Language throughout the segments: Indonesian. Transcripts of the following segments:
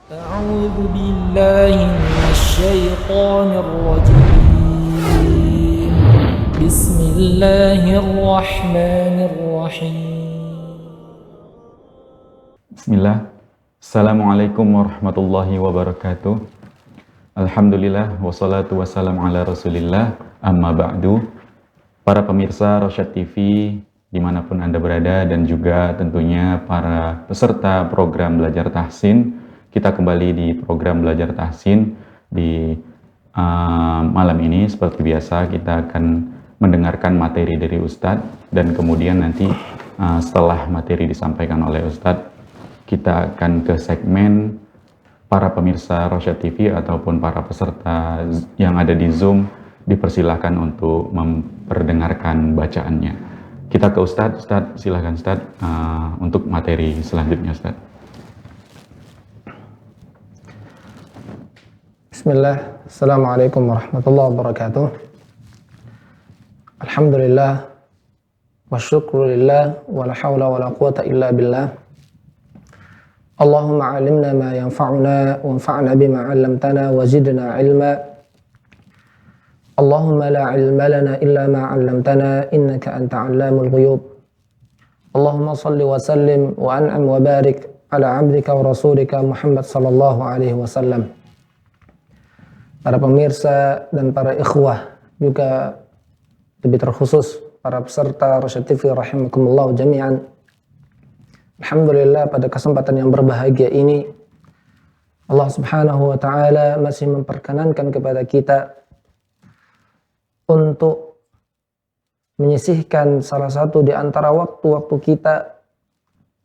أعوذ بالله من الشيطان الرجيم بسم الله الرحمن الرحيم Bismillah. Assalamualaikum warahmatullahi wabarakatuh. Alhamdulillah wassalatu wassalamu ala rasulillah amma ba'du. Para pemirsa Rosyad TV dimanapun Anda berada dan juga tentunya para peserta program Belajar Tahsin. Kita kembali di program Belajar Tahsin di malam ini. Seperti biasa kita akan mendengarkan materi dari Ustadz dan kemudian nanti setelah materi disampaikan oleh Ustadz, kita akan ke segmen para pemirsa Rosyad TV ataupun para peserta yang ada di Zoom dipersilahkan untuk memperdengarkan bacaannya. Kita ke Ustadz. Ustadz, silahkan Ustadz untuk materi selanjutnya Ustadz. Bismillah, Assalamualaikum warahmatullahi wabarakatuh. Alhamdulillah, wa syukrulillah, wa la hawla wa la quwata illa billah. Allahumma alimna ma yanfa'una, wa anfa'na bima 'allamtana, wa zidna ilma. Allahumma la ilma lana illa ma 'allamtana, innaka anta 'allamul ghuyub. Allahumma salli wa sallim wa an'am wa barik ala 'abdika wa rasulika Muhammad sallallahu alaihi wasallam. Para pemirsa dan para ikhwah, juga lebih terkhusus para peserta Rosyad TV rahimakumullah jami'an. Alhamdulillah, pada kesempatan yang berbahagia ini Allah subhanahu wa ta'ala masih memperkenankan kepada kita untuk menyisihkan salah satu di antara waktu-waktu kita,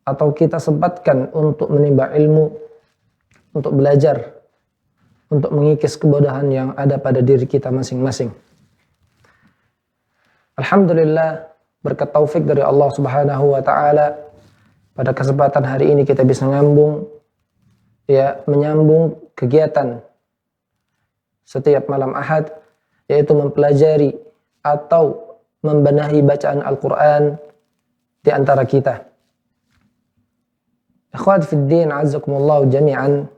atau kita sempatkan untuk menimba ilmu, untuk belajar, untuk mengikis kebodohan yang ada pada diri kita masing-masing. Alhamdulillah, berkat taufik dari Allah subhanahu wa ta'ala, pada kesempatan hari ini kita bisa menyambung kegiatan setiap malam Ahad, yaitu mempelajari atau membenahi bacaan Al-Quran di antara kita. Ikhwat fiddin, azzakumullahu jami'an.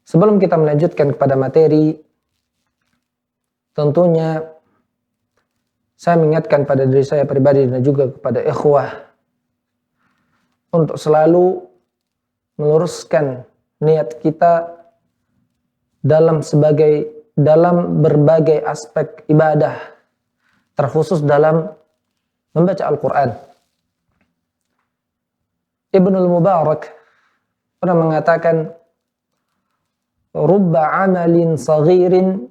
Sebelum kita melanjutkan kepada materi, tentunya saya mengingatkan pada diri saya pribadi dan juga kepada ikhwah untuk selalu meluruskan niat kita dalam berbagai aspek ibadah, terkhusus dalam membaca Al-Quran. Ibnul Mubarak pernah mengatakan, rubba amalin saghirin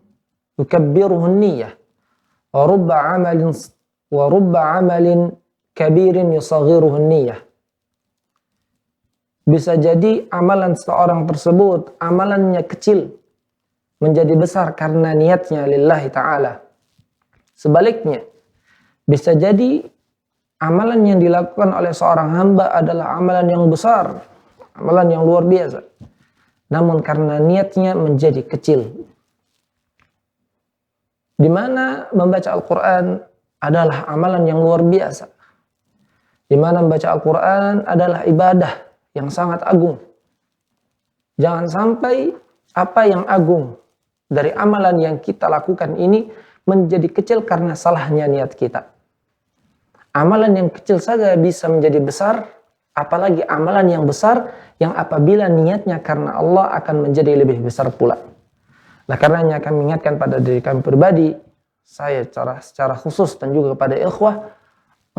yukabbiruhu niyyah wa rubba amalin kabirin yusaghiruhu niyyah. Bisa jadi amalan seorang tersebut, amalannya kecil, menjadi besar karena niatnya lillahi ta'ala. Sebaliknya, bisa jadi amalan yang dilakukan oleh seorang hamba adalah amalan yang besar, amalan yang luar biasa, namun karena niatnya menjadi kecil. Di mana membaca Al-Quran adalah amalan yang luar biasa, di mana membaca Al-Quran adalah ibadah yang sangat agung. Jangan sampai apa yang agung dari amalan yang kita lakukan ini menjadi kecil karena salahnya niat kita. Amalan yang kecil saja bisa menjadi besar, apalagi amalan yang besar yang apabila niatnya karena Allah akan menjadi lebih besar pula. Nah, karenanya kami mengingatkan pada diri kami pribadi, saya secara khusus dan juga kepada ikhwah,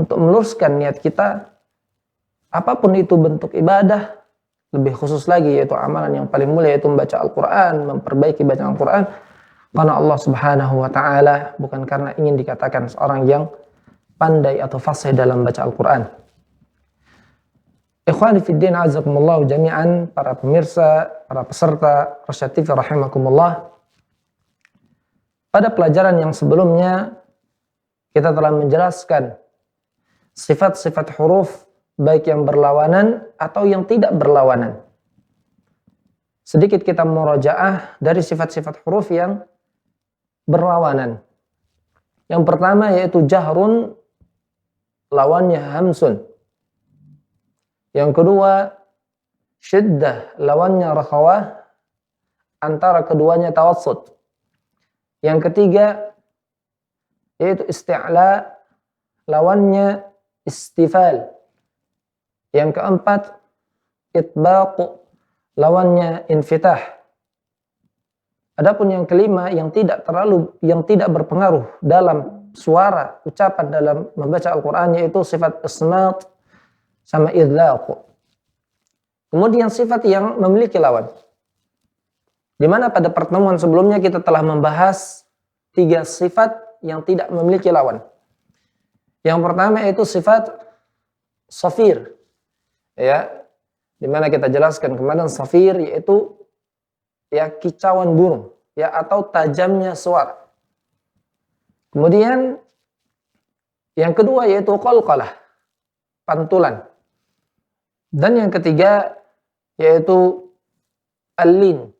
untuk meluruskan niat kita, apapun itu bentuk ibadah, lebih khusus lagi yaitu amalan yang paling mulia, yaitu membaca Al-Quran, memperbaiki bacaan Al-Quran, karena Allah subhanahu wa ta'ala, bukan karena ingin dikatakan seorang yang pandai atau fasih dalam baca Al-Quran. Ikhwani fiddin, azakumullahu jami'an, para pemirsa, para peserta Rosyad TV rahimakumullah. Pada pelajaran yang sebelumnya kita telah menjelaskan sifat-sifat huruf, baik yang berlawanan atau yang tidak berlawanan. Sedikit kita murajaah dari sifat-sifat huruf yang berlawanan. Yang pertama yaitu jahrun, lawannya hamsun. Yang kedua syiddah lawannya rakhawah, antara keduanya tawassut. Yang ketiga yaitu isti'la, lawannya istifal. Yang keempat itbaq, lawannya infitah. Adapun yang kelima yang tidak berpengaruh dalam suara ucapan dalam membaca Al-Qur'an yaitu sifat ismat sama idlaq. Kemudian sifat yang memiliki lawan. Di mana pada pertemuan sebelumnya kita telah membahas 3 sifat yang tidak memiliki lawan. Yang pertama yaitu sifat safir. Ya, di mana kita jelaskan kemarin safir yaitu ya kicauan burung, ya atau tajamnya suara. Kemudian yang kedua yaitu qalqalah, pantulan. Dan yang ketiga yaitu al-lin,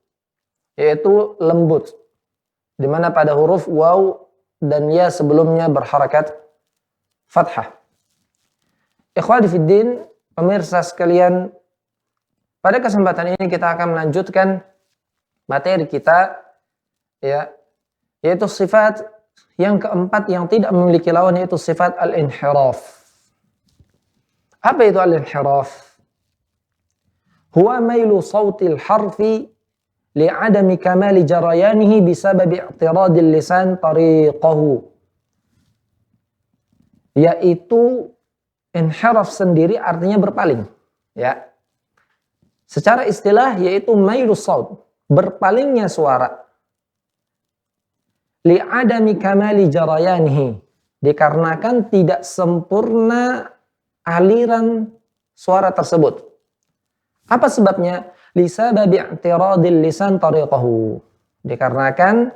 yaitu lembut. Di mana pada huruf waw dan ya sebelumnya berharakat fathah. Ikhwani fid din, pemirsa sekalian, pada kesempatan ini kita akan melanjutkan materi kita, ya, yaitu sifat yang keempat yang tidak memiliki lawan, yaitu sifat al-inhiraf. Apa itu al-inhiraf? Huwa mailu sautil harfi li'adami kamali jarayanihi bisababi i'tiradil lisan tariqahu. Yaitu inhiraf sendiri artinya berpaling, ya. Secara istilah yaitu mailu saut, berpalingnya suara. Li'adami kamali jarayanihi, dikarenakan tidak sempurna aliran suara tersebut. Apa sebabnya? Lisababi i'tiradil lisan tariqahu, dikarenakan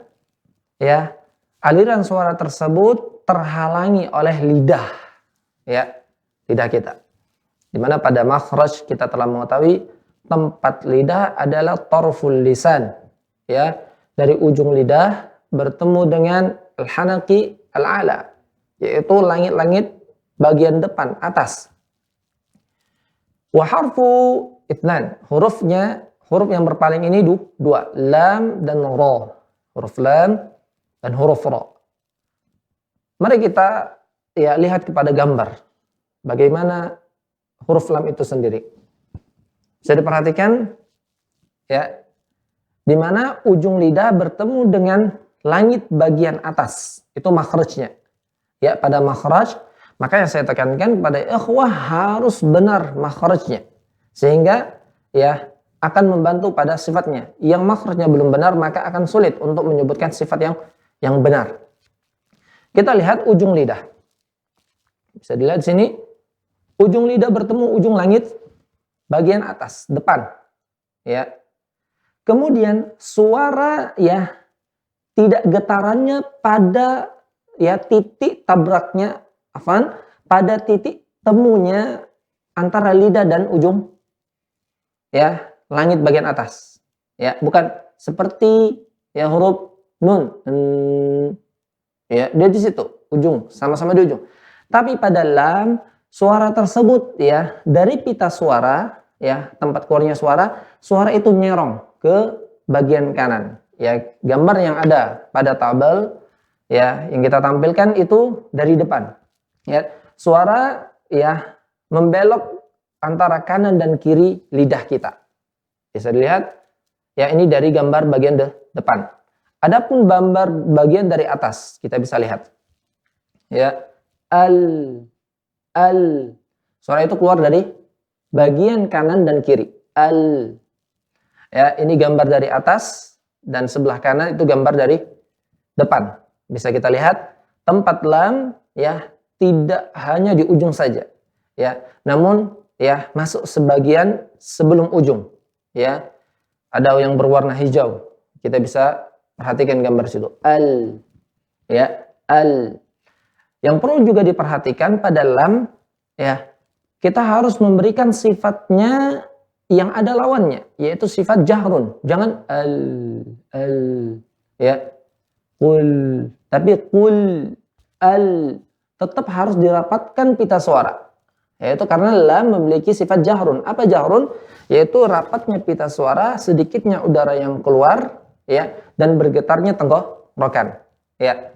ya aliran suara tersebut terhalangi oleh lidah, ya, lidah kita. Di mana pada makhraj kita telah mengetahui tempat lidah adalah tarful lisan, ya, dari ujung lidah bertemu dengan al-hanaqi al-ala, yaitu langit-langit bagian depan atas. Wa harfu itnan, huruf yang berpaling ini dua, lam dan ra. Huruf lam dan huruf ra. Mari kita ya lihat kepada gambar bagaimana huruf lam itu sendiri. Bisa diperhatikan ya, di mana ujung lidah bertemu dengan langit bagian atas, itu makhrajnya. Ya, pada makhraj, maka yang saya tekankan kepada ikhwah harus benar makhrajnya, sehingga ya akan membantu pada sifatnya. Yang makhrajnya belum benar maka akan sulit untuk menyebutkan sifat yang benar. Kita lihat ujung lidah. Bisa dilihat di sini, ujung lidah bertemu ujung langit bagian atas, depan. Ya. Kemudian suara ya tidak getarannya pada ya titik tabraknya, pada titik temunya antara lidah dan ujung ya langit bagian atas. Ya, bukan seperti ya huruf nun. Ya, dia di situ, ujung, sama-sama di ujung. Tapi pada lam, suara tersebut ya dari pita suara, ya tempat keluarnya suara itu nyerong ke bagian kanan. Ya, gambar yang ada pada tabel ya yang kita tampilkan itu dari depan. Ya, suara ya membelok antara kanan dan kiri lidah kita. Bisa dilihat ya, ini dari gambar bagian depan. Adapun gambar bagian dari atas kita bisa lihat. Ya, al suara itu keluar dari bagian kanan dan kiri. Al. Ya, ini gambar dari atas dan sebelah kanan itu gambar dari depan. Bisa kita lihat tempat lam ya tidak hanya di ujung saja. Ya, namun ya masuk sebagian sebelum ujung. Ya. Ada yang berwarna hijau. Kita bisa perhatikan gambar situ. Al. Ya, al. Yang perlu juga diperhatikan pada lam ya, kita harus memberikan sifatnya yang ada lawannya, yaitu sifat jahrun. Jangan al ya. Qul, tapi qul al tetap harus dirapatkan pita suara. Yaitu karena lam memiliki sifat jahrun. Apa jahrun? Yaitu rapatnya pita suara, sedikitnya udara yang keluar, ya, dan bergetarnya tenggorokan. Ya.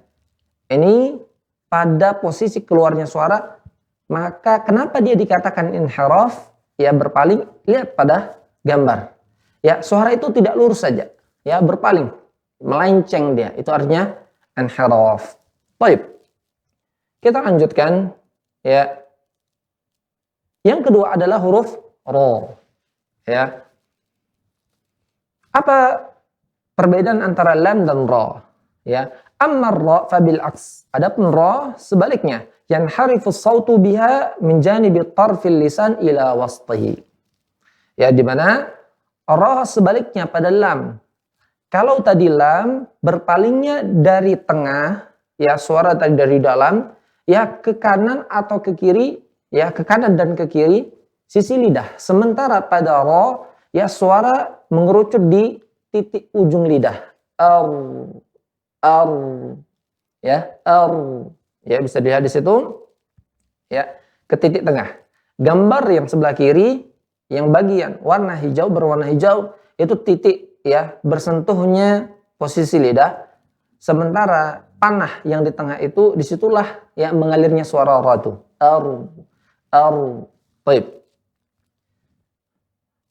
Ini pada posisi keluarnya suara, maka kenapa dia dikatakan inhiraf? Ya, berpaling. Lihat pada gambar. Ya, suara itu tidak lurus saja, ya, berpaling, melenceng dia. Itu artinya inhiraf. Baik. Kita lanjutkan, ya. Yang kedua adalah huruf ra. Ya. Apa perbedaan antara lam dan ra? Ya. Amma ra fabil aks. Adapun ra sebaliknya, yanharifu sautu biha min janibi tarfil lisan ila wastihi. Ya, di mana ra sebaliknya pada lam. Kalau tadi lam berpalingnya dari tengah, ya, suara tadi dari dalam, ya, ke kanan atau ke kiri, ya, ke kanan dan ke kiri sisi lidah. Sementara pada ra, ya, suara mengerucut di titik ujung lidah. Ya, ya, bisa dilihat di situ, ya, ke titik tengah. Gambar yang sebelah kiri, yang bagian warna hijau, berwarna hijau, itu titik, ya, bersentuhnya posisi lidah. Sementara panah yang di tengah itu, disitulah, ya, mengalirnya suara ra itu. Baik.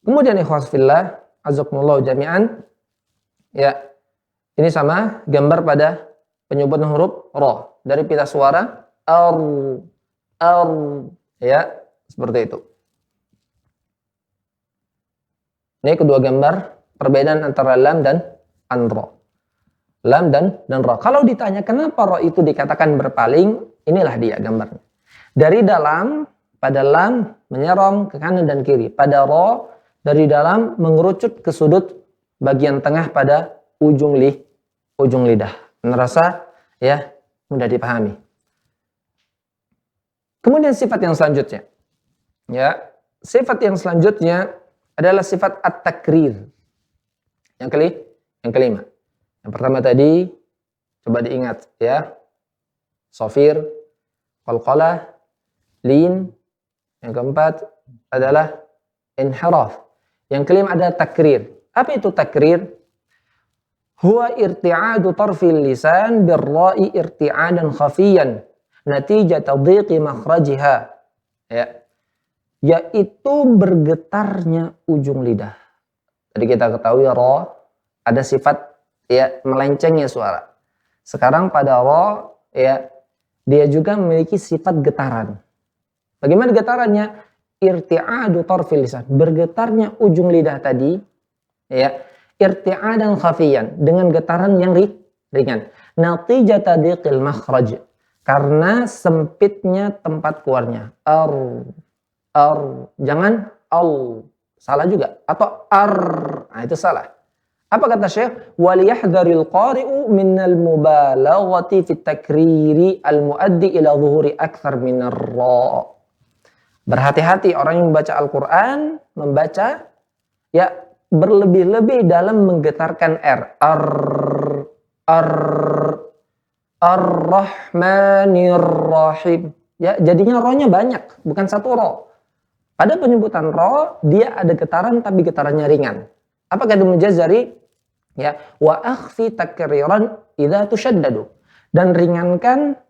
Kemudian ikhwas fillah, azakumullah jami'an, ya, ini sama gambar pada penyebutan huruf ra dari pita suara ya, seperti itu. Ini kedua gambar perbedaan antara lam dan ra. Lam dan ra. Kalau ditanya kenapa ra itu dikatakan berpaling, inilah dia gambarnya. Dari dalam, pada lam menyerong ke kanan dan kiri. Pada ra, dari dalam mengerucut ke sudut bagian tengah pada ujung lidah. Merasa, ya, mudah dipahami. Kemudian sifat yang selanjutnya, ya, sifat yang selanjutnya adalah sifat at-takrir. Yang kelima. Yang pertama tadi coba diingat, ya, sofir, qalqalah, lin. Yang keempat adalah inhiraf. Yang kelima adalah takrir. Apa itu takrir? Huwa irti'adu tarfil lisan birra'i irti'adan khafiyan natijata dhiqi makhrajiha. Ya. Yaitu bergetarnya ujung lidah. Tadi kita ketahui ra ada sifat, ya, melencengnya suara. Sekarang pada ra, ya, dia juga memiliki sifat getaran. Bagaimana getarannya? Irti'adu tarfil lisan, bergetarnya ujung lidah tadi, ya, irti'adan khafiyan, dengan getaran yang ringan. Natijata dhiqil makhraj, karena sempitnya tempat keluarnya. Jangan salah juga, atau nah, itu salah. Apa kata Syekh? Waliyahdharil qari'u minal mubalaghati fit takriri al-muaddi ila zuhuri akthar minar ra. Berhati-hati orang yang membaca Al-Quran, membaca, ya, berlebih-lebih dalam menggetarkan R. Ar-Rahmanir-Rahim. Ya, jadinya ro-nya banyak, bukan satu ro. Pada penyebutan ro, dia ada getaran tapi getarannya ringan. Apa kata Mujazari? Ya, wa akhfi takriran idza tushaddadu. Dan ringankan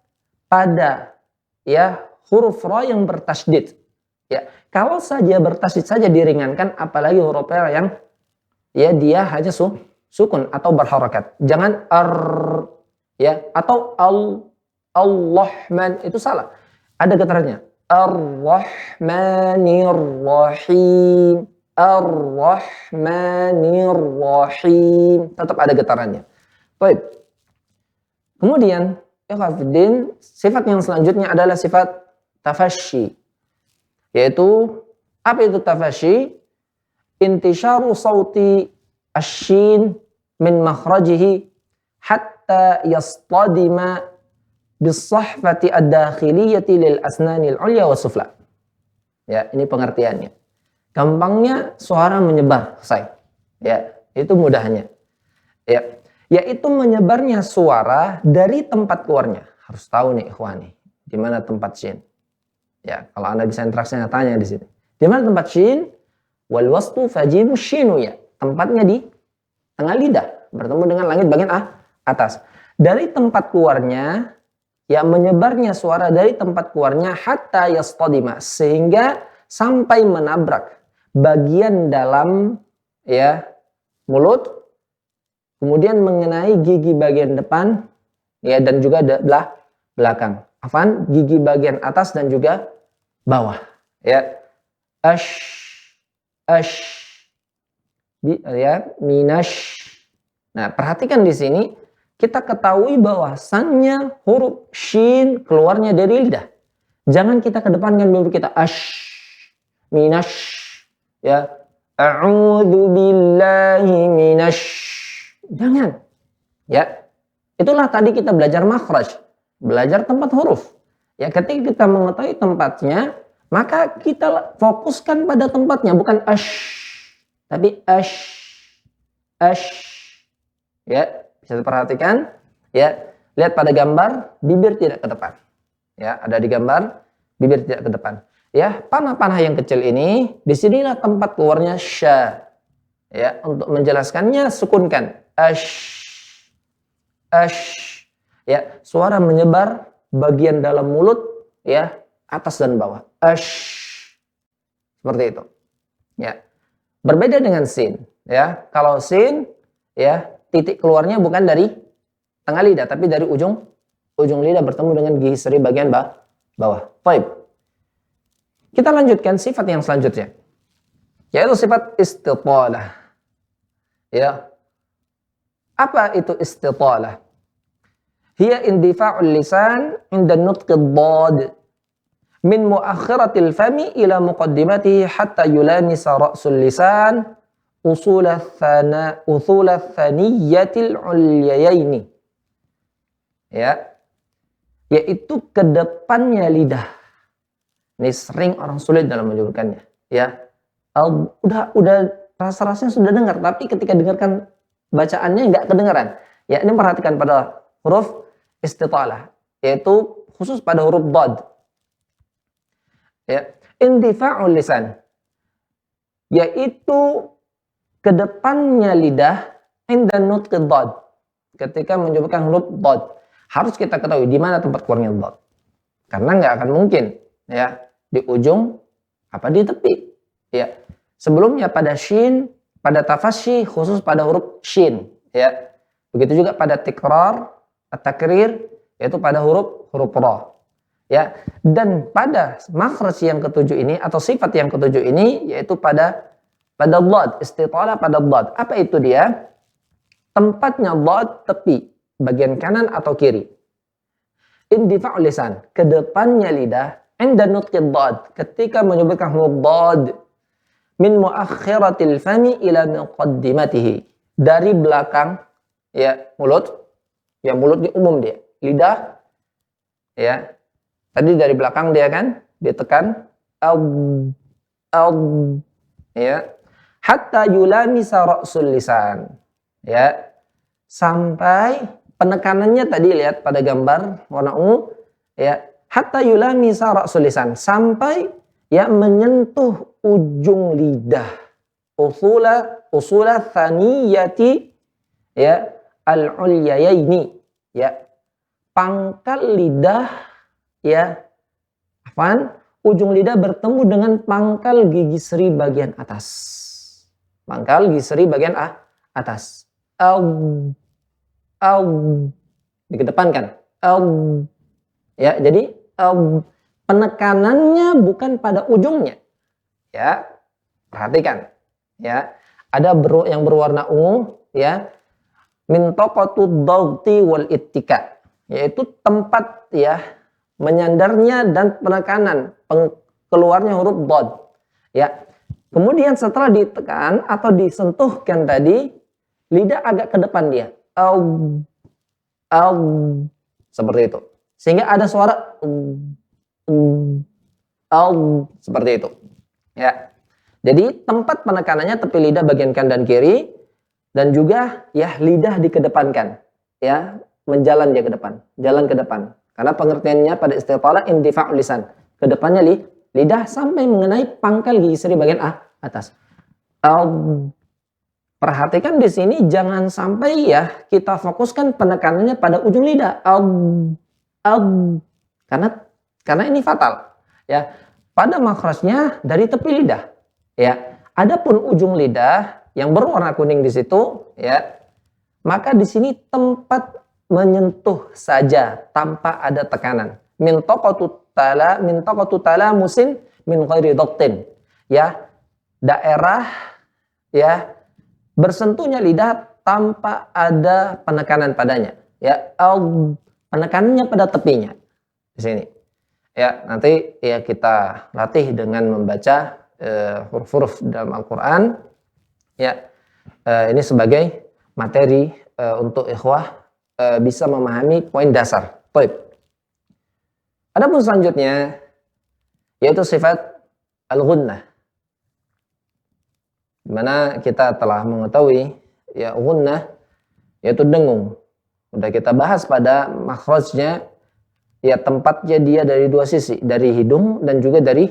pada, ya, huruf ro yang bertasydid. Ya, kalau saja bertasydid saja diringankan, apalagi huruf ra yang, ya, dia hanya sukun atau berharakat. Jangan ya, atau Allahman, itu salah. Ada getarannya. Ar-Rahmanir-Rahim. Ar-Rahmanir-Rahim. Tetap ada getarannya. Baik. Kemudian, ikhwatiddin, sifat yang selanjutnya adalah sifat tafasyi. Yaitu, apa itu tafasyi? Intisharu sauti asyin min makhrajihi hatta yastadima bisahfati ad-dakhiliyati lil asnanil ulya wa sufla. Ya, ini pengertiannya. Gampangnya suara menyebar, say. Ya, itu mudahnya. Ya, yaitu menyebarnya suara dari tempat keluarnya. Harus tahu nih ikhwani, di mana tempat syin. Ya, kalau Anda bisa interaksi, tanya di sini. Di mana tempat shin? Wal wasfu fajimu shinu ya. Tempatnya di tengah lidah, bertemu dengan langit bagian atas. Dari tempat keluarnya, ya menyebarnya suara dari tempat keluarnya hatta yastadima, sehingga sampai menabrak bagian dalam ya mulut, kemudian mengenai gigi bagian depan ya dan juga belakang. Gigi bagian atas dan juga bawah. Ya. Ya, minash. Nah, perhatikan di sini kita ketahui bahwasannya huruf shin keluarnya dari lidah. Jangan kita kedepankan dulu kita minash. Ya, a'udzu billahi minash. Jangan. Ya. Itulah tadi kita belajar makhraj, belajar tempat huruf. Ya, ketika kita mengetahui tempatnya, maka kita fokuskan pada tempatnya, bukan tapi ya, bisa diperhatikan ya, lihat pada gambar bibir tidak ke depan ya, ada di gambar bibir tidak ke depan ya. Panah-panah yang kecil ini disinilah tempat keluarnya sya ya. Untuk menjelaskannya sukunkan ya, suara menyebar bagian dalam mulut ya, atas dan bawah seperti itu ya. Berbeda dengan sin ya. Kalau sin ya, titik keluarnya bukan dari tengah lidah tapi dari ujung lidah bertemu dengan gigi seri bagian bawah. Baik. Kita lanjutkan sifat yang selanjutnya, yaitu sifat istitalah. Ya. Apa itu istitalah? Hiya indifa'ul lisan inda nutqi ad-dad min muakhiratil fami ila muqaddimatihi hatta yulamisa ra'sul lisan usulah thaniyatil ulyayaini. Ya. Yaitu ke depannya lidah. Ini sering orang sulit dalam menyebutkannya, ya. Udah rasa-rasanya sudah dengar, tapi ketika dengarkan bacaannya nggak kedengaran. Ya, ini perhatikan pada huruf istitalah, yaitu khusus pada huruf dad. Ya, indifa'ul lisan, yaitu ke depannya lidah inda nutqi dad. Ketika menyebutkan huruf dad, harus kita ketahui di mana tempat keluarnya dad. Karena nggak akan mungkin ya di ujung apa di tepi. Ya. Sebelumnya pada shin, pada tafashi khusus pada huruf shin, ya. Begitu juga pada tikrar, at-takrir, yaitu pada huruf ra. Ya, dan pada makhraj yang ketujuh ini atau sifat yang ketujuh ini yaitu pada dad, istitalah pada dad. Apa itu dia? Tempatnya dad tepi, bagian kanan atau kiri. Indifa'ul lisan, ke depannya lidah, inda nutqi dad, ketika menyebutkan huruf dad, min muakhiratil fami ila muqaddimatihi, dari belakang ya mulut, ya mulut di umum dia, lidah ya. Tadi dari belakang dia kan ditekan ya, hatta yulamisa ra'sul lisan ya, sampai penekanannya tadi lihat pada gambar warna ungu ya, hatta yulamisa ra'sul lisan, sampai ya menyentuh ujung lidah, usula thaniyati ya al-ulyayaini ya, pangkal lidah ya, ujung lidah bertemu dengan pangkal gigi seri bagian atas. Pangkal gigi seri bagian atas. Dikedepankan. Ya, jadi penekanannya bukan pada ujungnya. Ya, perhatikan. Ya, ada yang berwarna ungu ya. Min taqatud dhagti wal ittika, yaitu tempat ya menyandarnya dan penekanan keluarnya huruf dad ya. Kemudian setelah ditekan atau disentuhkan tadi, lidah agak ke depan dia, seperti itu, sehingga ada suara seperti itu ya. Jadi tempat penekanannya tepi lidah bagian kanan dan kiri, dan juga ya lidah dikedepankan ya, menjalan dia ke depan, jalan ke depan. Karena pengertiannya pada istitalah indifa'ul lisan, ke depannya lidah sampai mengenai pangkal gigi seri bagian atas. Perhatikan di sini jangan sampai ya kita fokuskan penekanannya pada ujung lidah. Karena ini fatal. Ya, pada makhrajnya dari tepi lidah. Ya, adapun ujung lidah yang berwarna kuning di situ, ya, maka di sini tempat menyentuh saja tanpa ada tekanan. Min taqatu talamusin min ghairi dhaqtin. Ya, daerah ya bersentuhnya lidah tanpa ada penekanan padanya. Ya, penekanannya pada tepinya di sini. Ya, nanti ya kita latih dengan membaca huruf-huruf dalam Al-Qur'an. Ya, ini sebagai materi untuk ikhwah bisa memahami poin dasar. Baik. Adapun selanjutnya yaitu sifat al-ghunnah. Di mana kita telah mengetahui ya ghunnah yaitu dengung. Sudah kita bahas pada makhrajnya, ya tempatnya dia dari dua sisi, dari hidung dan juga dari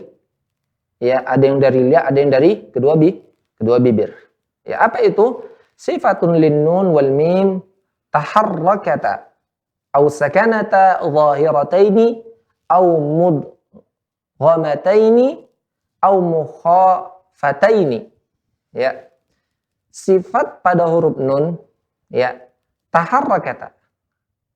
ya ada yang dari lidah, ada yang dari kedua bibir. Ya, apa itu? Sifatun lin nun wal mim taharrakata aw sakanata zahirataini aw mudghamataini aw mukhafataini. Ya, sifat pada huruf nun ya taharrakata,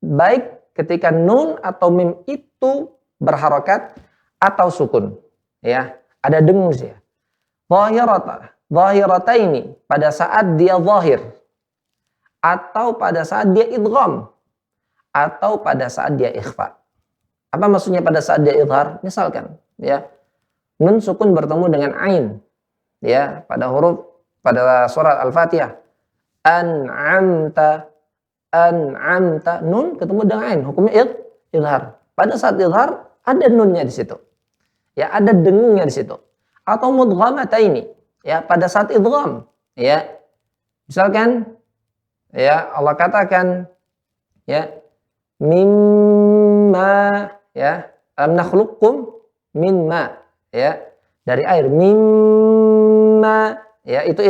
baik ketika nun atau mim itu berharokat atau sukun, ya ada dengung sih. Zahirataini pada saat dia zahir, atau pada saat dia idgham, atau pada saat dia ikhfa. Apa maksudnya pada saat dia idhar? Misalkan ya nun sukun bertemu dengan ain, ya pada pada surat Al-Fatihah, an'amta nun ketemu dengan ain, hukumnya idhar. Pada saat idhar ada nunnya di situ, ya ada dengungnya di situ. Atau mudghamataini, ya pada saat idgham, ya misalkan ya Allah katakan ya mimma, ya nakhluqukum min ma, ya dari air, mimma, ya itu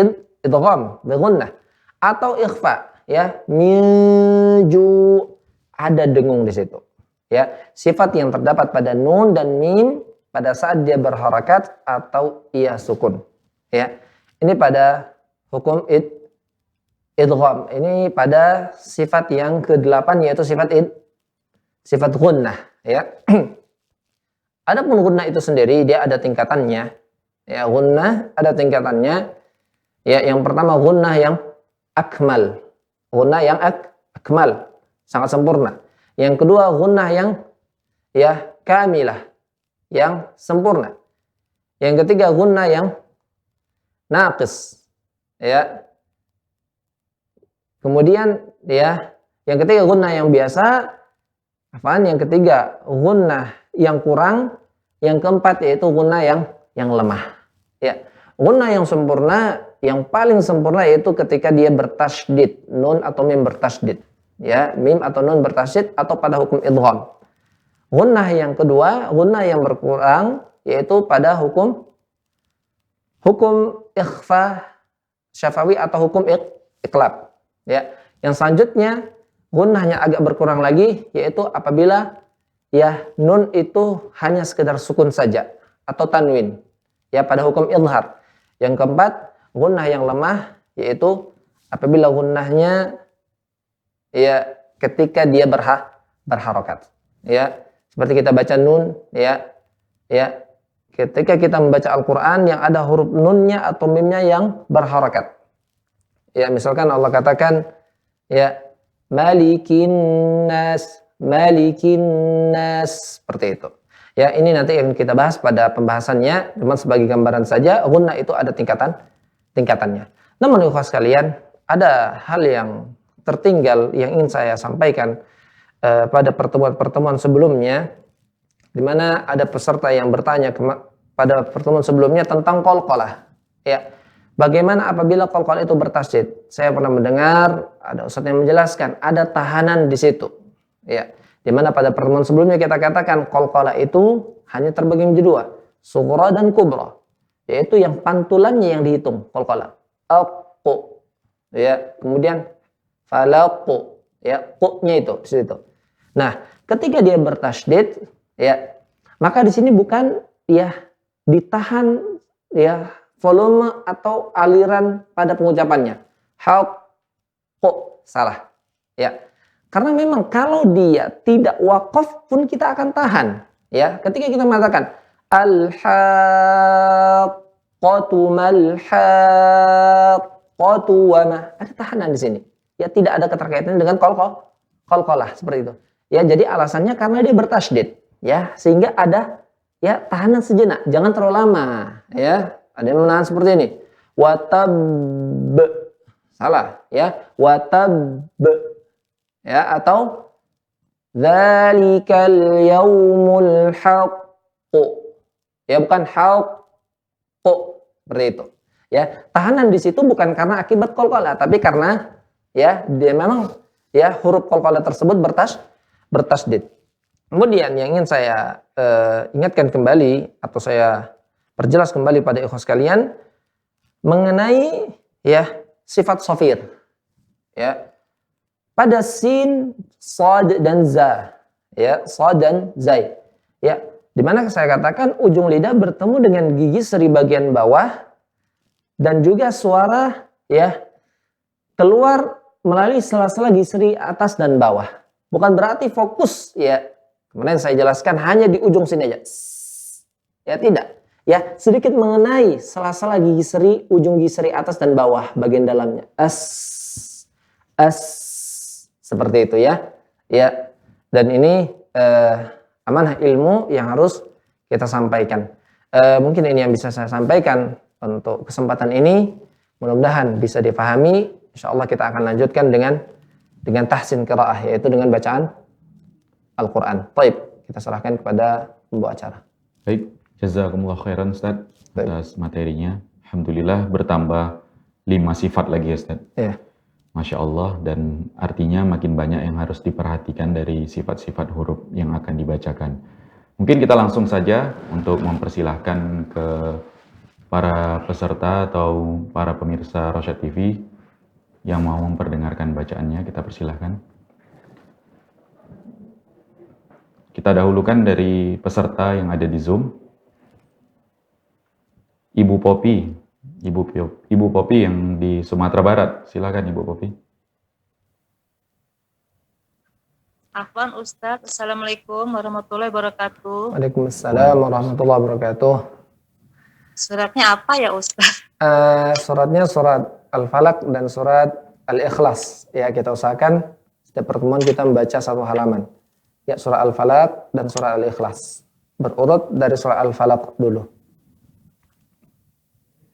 idgham bi gunnah. Atau ikhfa, ya miju, ada dengung di situ. Ya, sifat yang terdapat pada nun dan mim pada saat dia berharakat atau ia sukun. Ya, ini pada hukum idgham. Ini pada sifat yang ke-8 yaitu sifat gunnah, ya. Adapun gunnah itu sendiri dia ada tingkatannya. Ya, gunnah ada tingkatannya. Ya, yang pertama gunnah yang akmal. Gunnah yang akmal, sangat sempurna. Yang kedua gunnah yang ya kamilah, yang sempurna. Yang ketiga gunnah yang naqis, ya. Kemudian ya yang ketiga gunnah yang biasa. Yang ketiga gunnah yang kurang. Yang keempat yaitu gunnah yang lemah. Ya, gunnah yang sempurna, yang paling sempurna yaitu ketika dia bertasydid, nun atau mim bertasydid. Ya, mim atau nun bertasydid atau pada hukum idgham. Gunnah yang kedua, gunnah yang berkurang yaitu pada hukum ikhfa syafawi atau hukum iqlab. Ya, yang selanjutnya gunnahnya agak berkurang lagi yaitu apabila ya nun itu hanya sekedar sukun saja atau tanwin. Ya, pada hukum idhar. Yang keempat, gunnah yang lemah yaitu apabila gunnahnya ya ketika dia berharokat. Ya, seperti kita baca nun, ya ketika kita membaca Al-Quran yang ada huruf nunnya atau mimnya yang berharokat. Ya, misalkan Allah katakan ya malikin nas, seperti itu. Ya, ini nanti yang kita bahas pada pembahasannya, cuma sebagai gambaran saja gunnah itu ada tingkatannya. Namun ikhwah sekalian, ada hal yang tertinggal yang ingin saya sampaikan pada pertemuan-pertemuan sebelumnya, di mana ada peserta yang bertanya pada pertemuan sebelumnya tentang qalqalah. Ya, bagaimana apabila qalqalah itu bertasydid? Saya pernah mendengar ada ustaz yang menjelaskan ada tahanan di situ. Ya, Di mana pada pertemuan sebelumnya kita katakan qalqalah itu hanya terbagi menjadi dua, sughra dan kubra. Yaitu yang pantulannya yang dihitung qalqalah. Aqu, ya, kemudian falaqu, ya, q-nya itu di situ. Nah, ketika dia bertasydid, ya, maka di sini bukan ya ditahan ya volume atau aliran pada pengucapannya. Haqqu, salah. Ya. Karena memang kalau dia tidak wakaf pun kita akan tahan. Ya, ketika kita mengatakan al-haqqatu mal-haqqatu wa ma, ada tahanan di sini. Ya, tidak ada keterkaitan dengan qalqalah seperti itu. Ya, jadi alasannya karena dia bertasydid, ya, sehingga ada ya tahanan sejenak, jangan terlalu lama, ya. Ada yang menahan seperti ini. Watab, salah, ya. Watab, ya, atau dzalikal yaumul haqqu, ya, bukan haqqu, seperti itu. Ya, tahanan di situ bukan karena akibat qalqalah, tapi karena ya dia memang ya huruf qalqalah tersebut bertasydid. Kemudian yang ingin saya ingatkan kembali atau saya perjelas kembali pada ikhwas sekalian mengenai ya sifat shafir. Ya. Pada sin, shad dan za. Ya, shad dan zai. Ya, di mana saya katakan ujung lidah bertemu dengan gigi seri bagian bawah dan juga suara ya keluar melalui sela-sela gigi seri atas dan bawah. Bukan berarti fokus ya. Kemudian saya jelaskan hanya di ujung sini aja. Ya, tidak. Ya, sedikit mengenai sela-sela gigi seri, ujung gigi seri atas dan bawah bagian dalamnya. Seperti itu ya. Ya. Dan ini amanah ilmu yang harus kita sampaikan. Mungkin ini yang bisa saya sampaikan untuk kesempatan ini. Mudah-mudahan bisa dipahami. Insyaallah kita akan lanjutkan dengan tahsin qiraah, yaitu dengan bacaan Al-Quran. Baik, kita serahkan kepada pembawa acara. Baik, jazakumullah khairan Ustaz atas materinya. Alhamdulillah bertambah 5 sifat lagi ya Ustaz. Ya. Masya Allah, dan artinya makin banyak yang harus diperhatikan dari sifat-sifat huruf yang akan dibacakan. Mungkin kita langsung saja untuk mempersilahkan ke para peserta atau para pemirsa Rosyad TV yang mau memperdengarkan bacaannya, kita persilahkan. Kita dahulukan dari peserta yang ada di Zoom. Ibu Popi. Ibu Popi yang di Sumatera Barat. Silakan Ibu Popi. Afwan Ustadz. Assalamualaikum warahmatullahi wabarakatuh. Waalaikumsalam warahmatullahi wabarakatuh. Suratnya apa ya Ustadz? Suratnya surat Al-Falaq dan surat Al-Ikhlas. Ya, kita usahakan setiap pertemuan kita membaca satu halaman. Ya, surah Al-Falaq dan surah Al-Ikhlas. Berurut dari surah Al-Falaq dulu.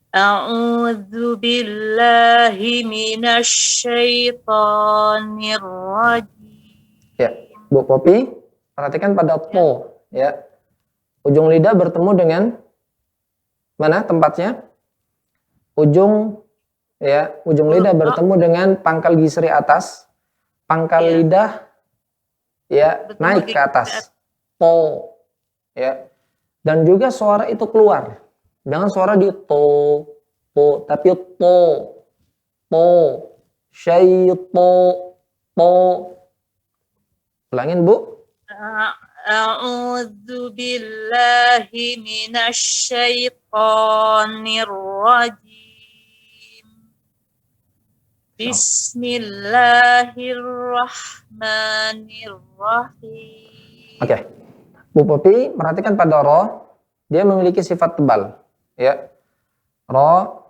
A'udzu billahi minasy syaithanir rajim. Ya, Bu Popi, perhatikan pada to, ya. Ujung lidah bertemu dengan mana tempatnya? Ujung lidah bertemu dengan pangkal gigi seri atas. Pangkal lidah ya naik ke atas, to, ya, dan juga suara itu keluar, jangan suara di to, tapi to, to, ulangin Bu. A'udzu billahi minasy syaithanir rajim. Bismillahirrahmanirrahim. Oke. Bu Popi, perhatikan pada ro, dia memiliki sifat tebal. Ya. Ro,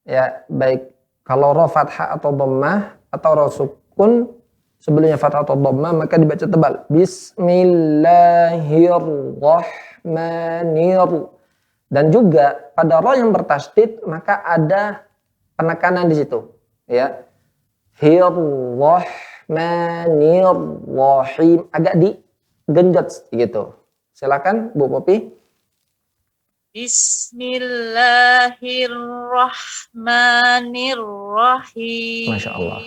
ya, baik kalau ro fathah atau dhammah atau ro sukun sebelumnya fathah atau dhammah maka dibaca tebal. Bismillahirrahmanirrahim. Dan juga pada ro yang bertasydid maka ada penekanan di situ. Ya, Hirrahmanirrahim, agak digenjot gitu. Silakan Bu Popi. Bismillahirrahmanirrahim. Masya Allah.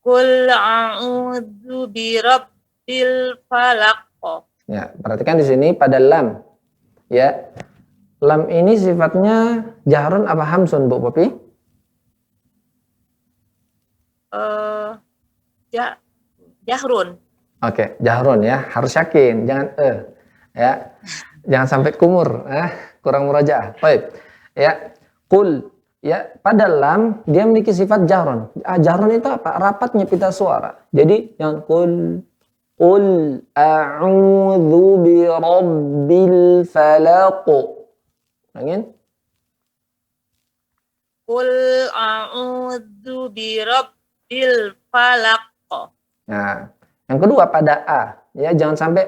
Qul a'udzu birabbil falaq. Ya, perhatikan di sini pada lam. Ya. Lam ini sifatnya jahrun apa hamsun, Bu Popi? Jahrun. Oke, jahrun ya, harus yakin, jangan ya. Jangan sampai kumur, kurang murajaah. Baik. Ya, qul ya, pada lam dia memiliki sifat jahrun. Jahrun itu apa? Rapatnya pita suara. Jadi yang qul a'udzu birabbil falaq. Angin? Qul a'udzu birabbil falaq. Nah, yang kedua pada a, ya jangan sampai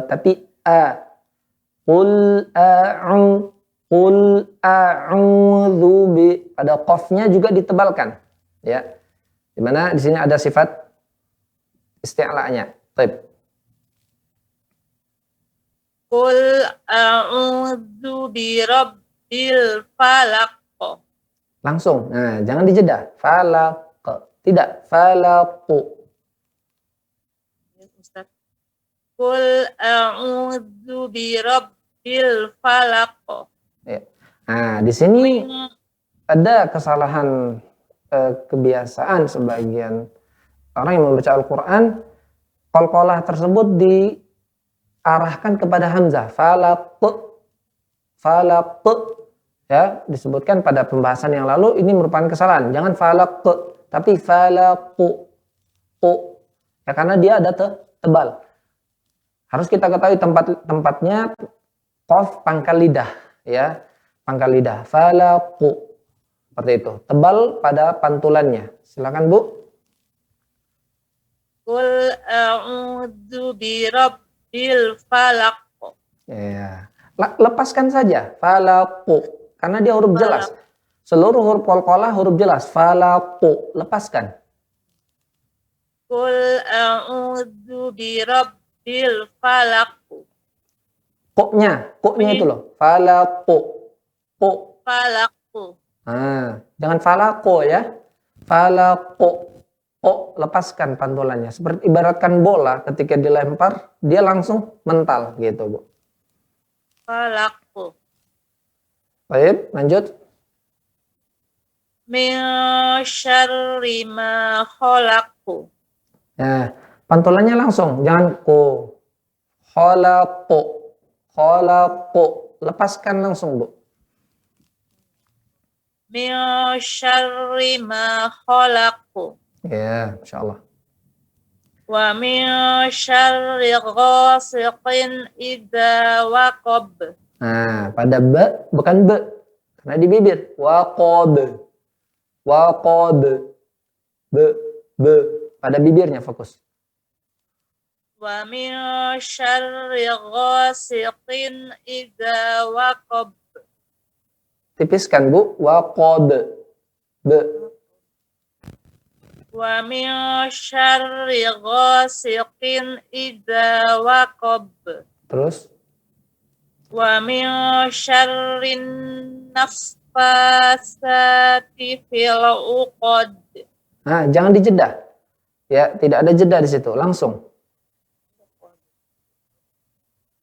tapi a. Qul a'udzu bi, pada qafnya juga ditebalkan, ya. Dimana di sini ada sifat isti'la'nya. Baik. Qul a'udzu birabbil falaq. Langsung. Nah, jangan dijeda. Falaq. Tidak. Falaqu. Ustaz. Qul a'udzu birabbil falaq. Ya. Nah, di sini ada kesalahan kebiasaan sebagian orang yang membaca Al-Quran. Qalqalah tersebut diarahkan kepada hamzah. Falaq. Falaq. Ya, disebutkan pada pembahasan yang lalu, ini merupakan kesalahan. Jangan falaq, tapi falaqu. Ya, karena dia ada tebal. Harus kita ketahui tempatnya qaf pangkal lidah, ya. Pangkal lidah. Falaqu. Seperti itu. Tebal pada pantulannya. Silakan, Bu. Qul a'udzu birabbil falaq. Ya. Lepaskan saja. Falaqu. Karena dia huruf jelas. Seluruh huruf qalqalah huruf jelas. Falaqu. Lepaskan. Qul a'udzu birabbil falaq. Koknya itu loh. Falaqu. Falaqu. Nah, jangan falaqu ya. Falaqu. Lepaskan pantulannya. Seperti ibaratkan bola ketika dilempar, dia langsung mental gitu, Bu. Falaqu. Baik, lanjut. Min syarri ma khalaqu. Nah, pantulannya langsung, jangan ku. Khalaqu. Lepaskan langsung, Bu. Min syarri ma khalaqu. Ya, Masya Allah. Wa min syarri ghasiqin idza waqab. Nah, pada ba, bukan be. Karena di bibir. Waqab. Be. Pada bibirnya fokus. Wa min syarri ghasiqin idza waqab. Tipiskan, Bu. Waqab. Be. Wa min syarri ghasiqin idza waqab. Terus. Wa min syarrin nafasati fil uqad. Nah, jangan dijeda. Ya, tidak ada jeda di situ, langsung.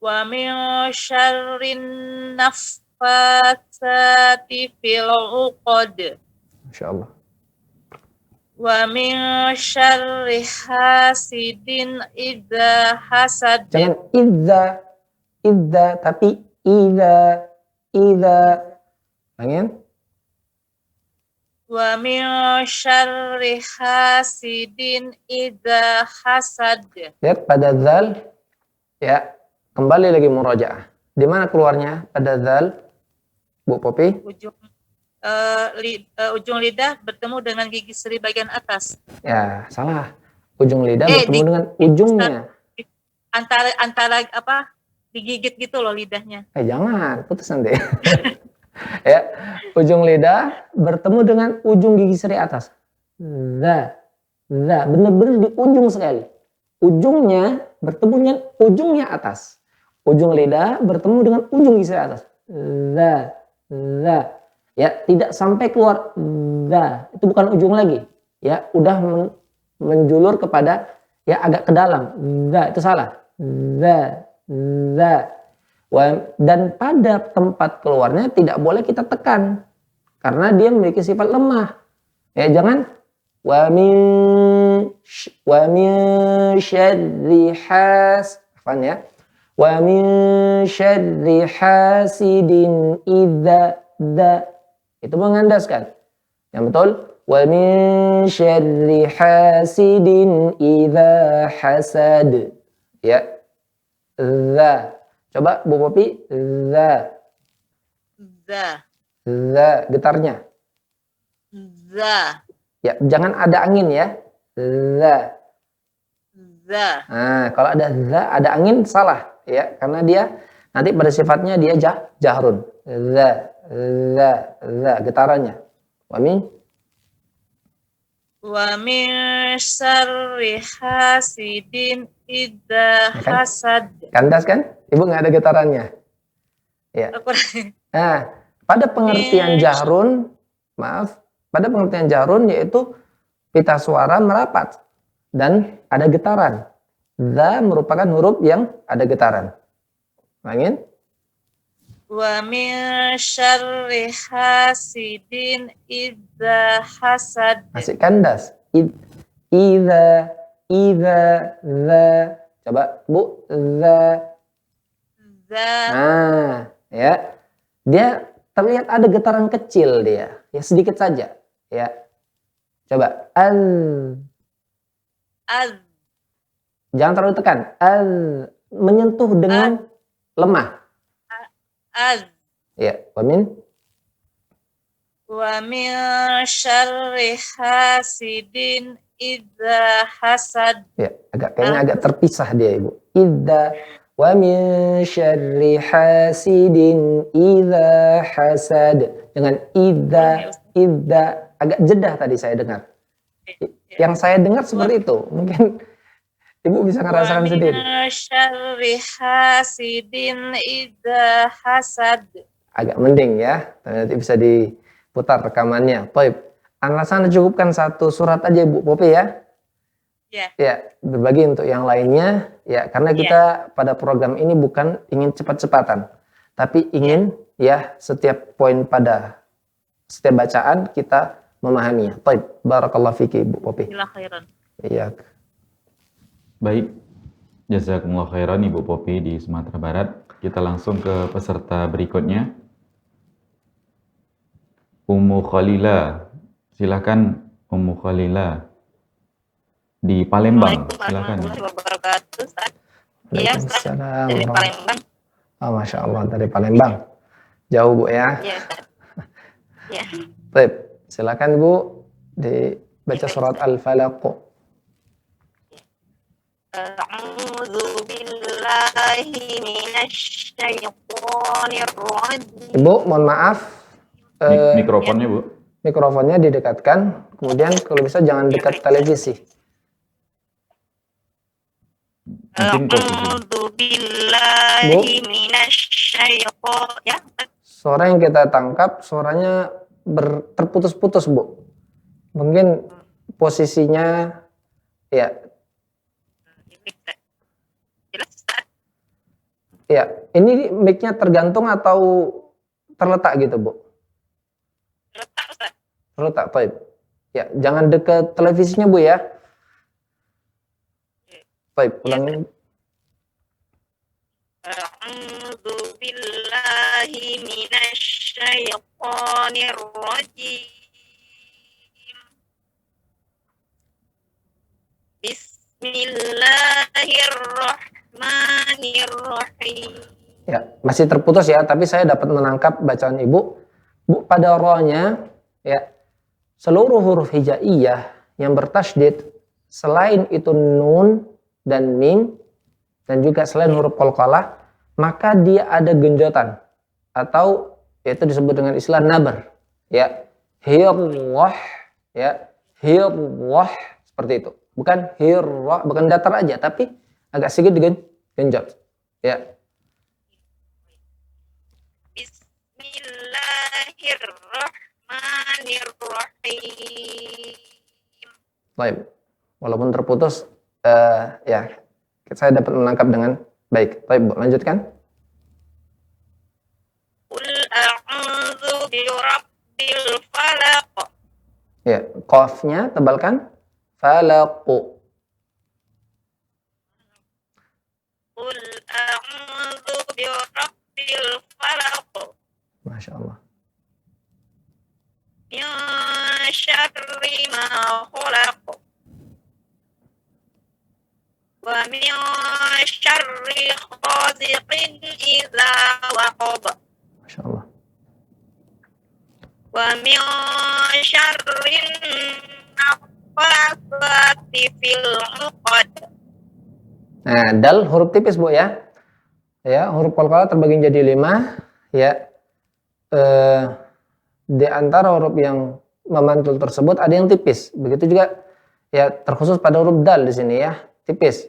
Wa min syarrin nafasati fil uqad. Masya Allah. Wa min syarri hasidin idza hasad. Jangan idza, tapi idza. Angin. Wa min syarri hasidin idza hasad. Lihat pada zal, ya, kembali lagi murajaah. Di mana keluarnya pada zal, Bu Popi? Ujung lidah bertemu dengan gigi seri bagian atas. Ya, salah. Ujung lidah bertemu dengan ujungnya. Antara apa? Digigit gitu loh lidahnya. Jangan, putus nanti. Ya, ujung lidah bertemu dengan ujung gigi seri atas. Benar-benar di ujung sekali. Ujungnya bertemu dengan ujungnya atas. Ujung lidah bertemu dengan ujung gigi seri atas. Ya, tidak sampai keluar. Itu bukan ujung lagi. ya udah menjulur kepada ya agak ke dalam. Itu salah. Za. Dan pada tempat keluarnya tidak boleh kita tekan karena dia memiliki sifat lemah. Ya jangan wa min syarri afan ya. Wa min syarri hasidin idza itu mengandaskan. Yang betul wa min syarri hasidin idza hasad. Ya. Za. Coba Bu Popi, za. Za, getarnya. Za. Ya, jangan ada angin ya. Za. Nah, kalau ada za, ada angin salah ya, karena dia nanti pada sifatnya dia jahrun. Za, getarannya. Wa min syarri hasidin idza ya kan? hasad. Kandas kan? Ibu nggak ada getarannya. Ya. Nah, pada pengertian jahrun, pada pengertian jahrun yaitu pita suara merapat dan ada getaran. Za merupakan huruf yang ada getaran. Langin? Wa min syarri hasidin idza hasad. Masih kandas. Idza, za. Coba Bu, za. Nah, ya. Dia terlihat ada getaran kecil dia. Ya sedikit saja. Ya. Coba. Jangan terlalu tekan. Menyentuh dengan lemah. Ya, wa min syarri hasidin idza hasad. Ya, kayaknya agak terpisah dia, Ibu. Idza wa min syarri hasidin idza hasad. Dengan idza agak jeda tadi saya dengar. Yang saya dengar seperti itu. Mungkin Ibu bisa ngerasakan sendiri. Wa min syarri hasidin idza hasad. Agak mending ya. Nanti bisa diputar rekamannya. Baik. Alasan cukupkan satu surat aja Ibu Popi ya. Ya, berbagi untuk yang lainnya ya, karena kita pada program ini bukan ingin cepat-cepatan, tapi ingin ya setiap poin pada setiap bacaan kita memahaminya. Baik, barakallahu fiki Ibu Popi. Iya. Baik, jazakumullah khairan Ibu Popi di Sumatera Barat. Kita langsung ke peserta berikutnya. Ummu Khalila. Silakan Ummu Khalila di Palembang. Silakan. Iya, Dari Palembang. Oh, Masya Allah, dari Palembang. Jauh Bu ya. Iya, ya. Baik, silakan Bu dibaca surat Al-Falaq. A'udzu billahi minasy syaithanir rajim. Ibu, mohon maaf. Mikrofonnya Bu. Mikrofonnya didekatkan. Kemudian kalau bisa jangan dekat televisi. A'udzu billahi minasy syaithanir ya. Suara yang kita tangkap, suaranya terputus-putus Bu. Mungkin posisinya ya. Ya, ini mic-nya tergantung atau terletak gitu, Bu? Terletak, baik. Ya, jangan dekat televisinya, Bu ya. Baik, ulangin. A'udzu billahi minasy syaithanir rajim. Bismillahirrahmanirrahim. Ya, masih terputus ya, tapi saya dapat menangkap bacaan Ibu. Bu, pada rohnya, ya, seluruh huruf hijaiyah yang bertasydid, selain itu nun dan mim, dan juga selain huruf qalqalah, maka dia ada genjotan, atau yaitu disebut dengan istilah nabar. Ya, hirwah, ya, hirwah, seperti itu. Bukan hirwah, bukan datar aja, tapi agak sedikit genjot. Ya. Bismillahirrahmanirrahim. Baik. Walaupun terputus, ya saya dapat menangkap dengan baik. Baik, Bu, lanjutkan. Qul a'udzu birabbil falaq. Ya, qafnya tebalkan. Falaqu. Qul a'udzu birabbil falaq. Masya Allah. Min syarri ma khalaq. Wa min syarri ghasiqin idza waqab. Masya Allah. Wa min syarri nafatsati fil 'uqad. Nah, dal huruf tipis, Bu, ya. Ya, huruf qalqalah terbagi jadi 5, ya. Di antara huruf yang memantul tersebut ada yang tipis. Begitu juga ya terkhusus pada huruf dal di sini ya, tipis.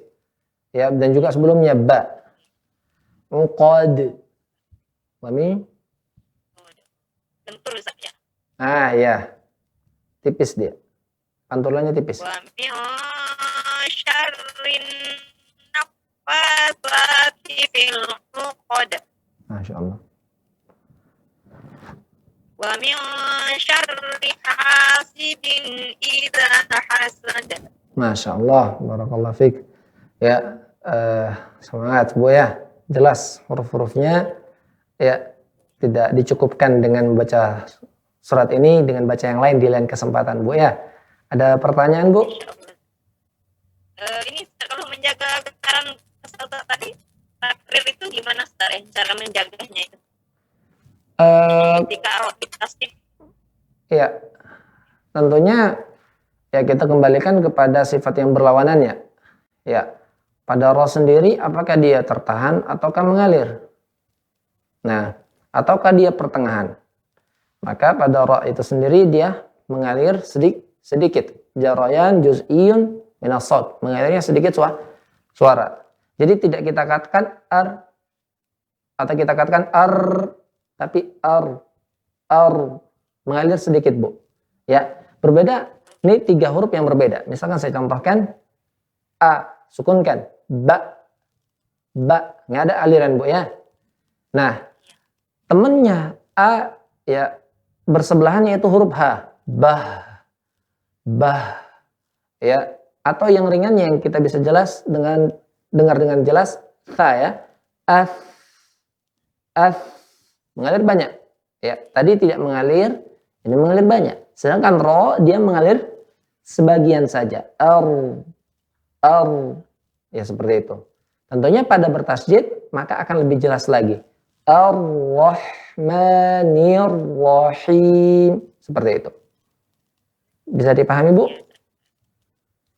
Ya, dan juga sebelumnya ba. Uqad. Mami? Bentul saja. Ah, ya. Tipis dia. Pantulannya tipis. Wa min syarrin nafatsati fil 'uqad. Masya Allah. Wa min syarri hasidin idza hasad. Masya Allah. Barakallah fiik. Ya, semangat, Bu, ya. Jelas huruf-hurufnya, ya, tidak dicukupkan dengan membaca surat ini dengan baca yang lain di lain kesempatan, Bu, ya. Ada pertanyaan, Bu? Ini kalau menjaga getaran peserta tadi, takrir itu gimana, Ustaz? Cara menjaganya itu? Ketika roti tasbih. Ya, tentunya ya kita kembalikan kepada sifat yang berlawanannya. Ya, pada roh sendiri apakah dia tertahan ataukah mengalir? Nah, ataukah dia pertengahan? Maka pada roh itu sendiri dia mengalir sedikit. Jarayan juz'iyun minas shaut, mengalirnya sedikit suara. Jadi tidak kita katakan ar atau kita katakan ar, tapi ar mengalir sedikit, Bu. Ya, berbeda. Ini 3 huruf yang berbeda. Misalkan saya contohkan a, sukunkan, ba, nggak ada aliran, Bu, ya. Nah, temennya a, ya, bersebelahannya itu huruf h, bah, ya, atau yang ringannya yang kita bisa jelas dengar dengan jelas tha, ya, as, mengalir banyak. Ya, tadi tidak mengalir, ini mengalir banyak. Sedangkan ro dia mengalir sebagian saja. Ya, seperti itu. Tentunya pada bertasjid maka akan lebih jelas lagi. Ar-Rahmanir-Rahim. Seperti itu. Bisa dipahami, Bu?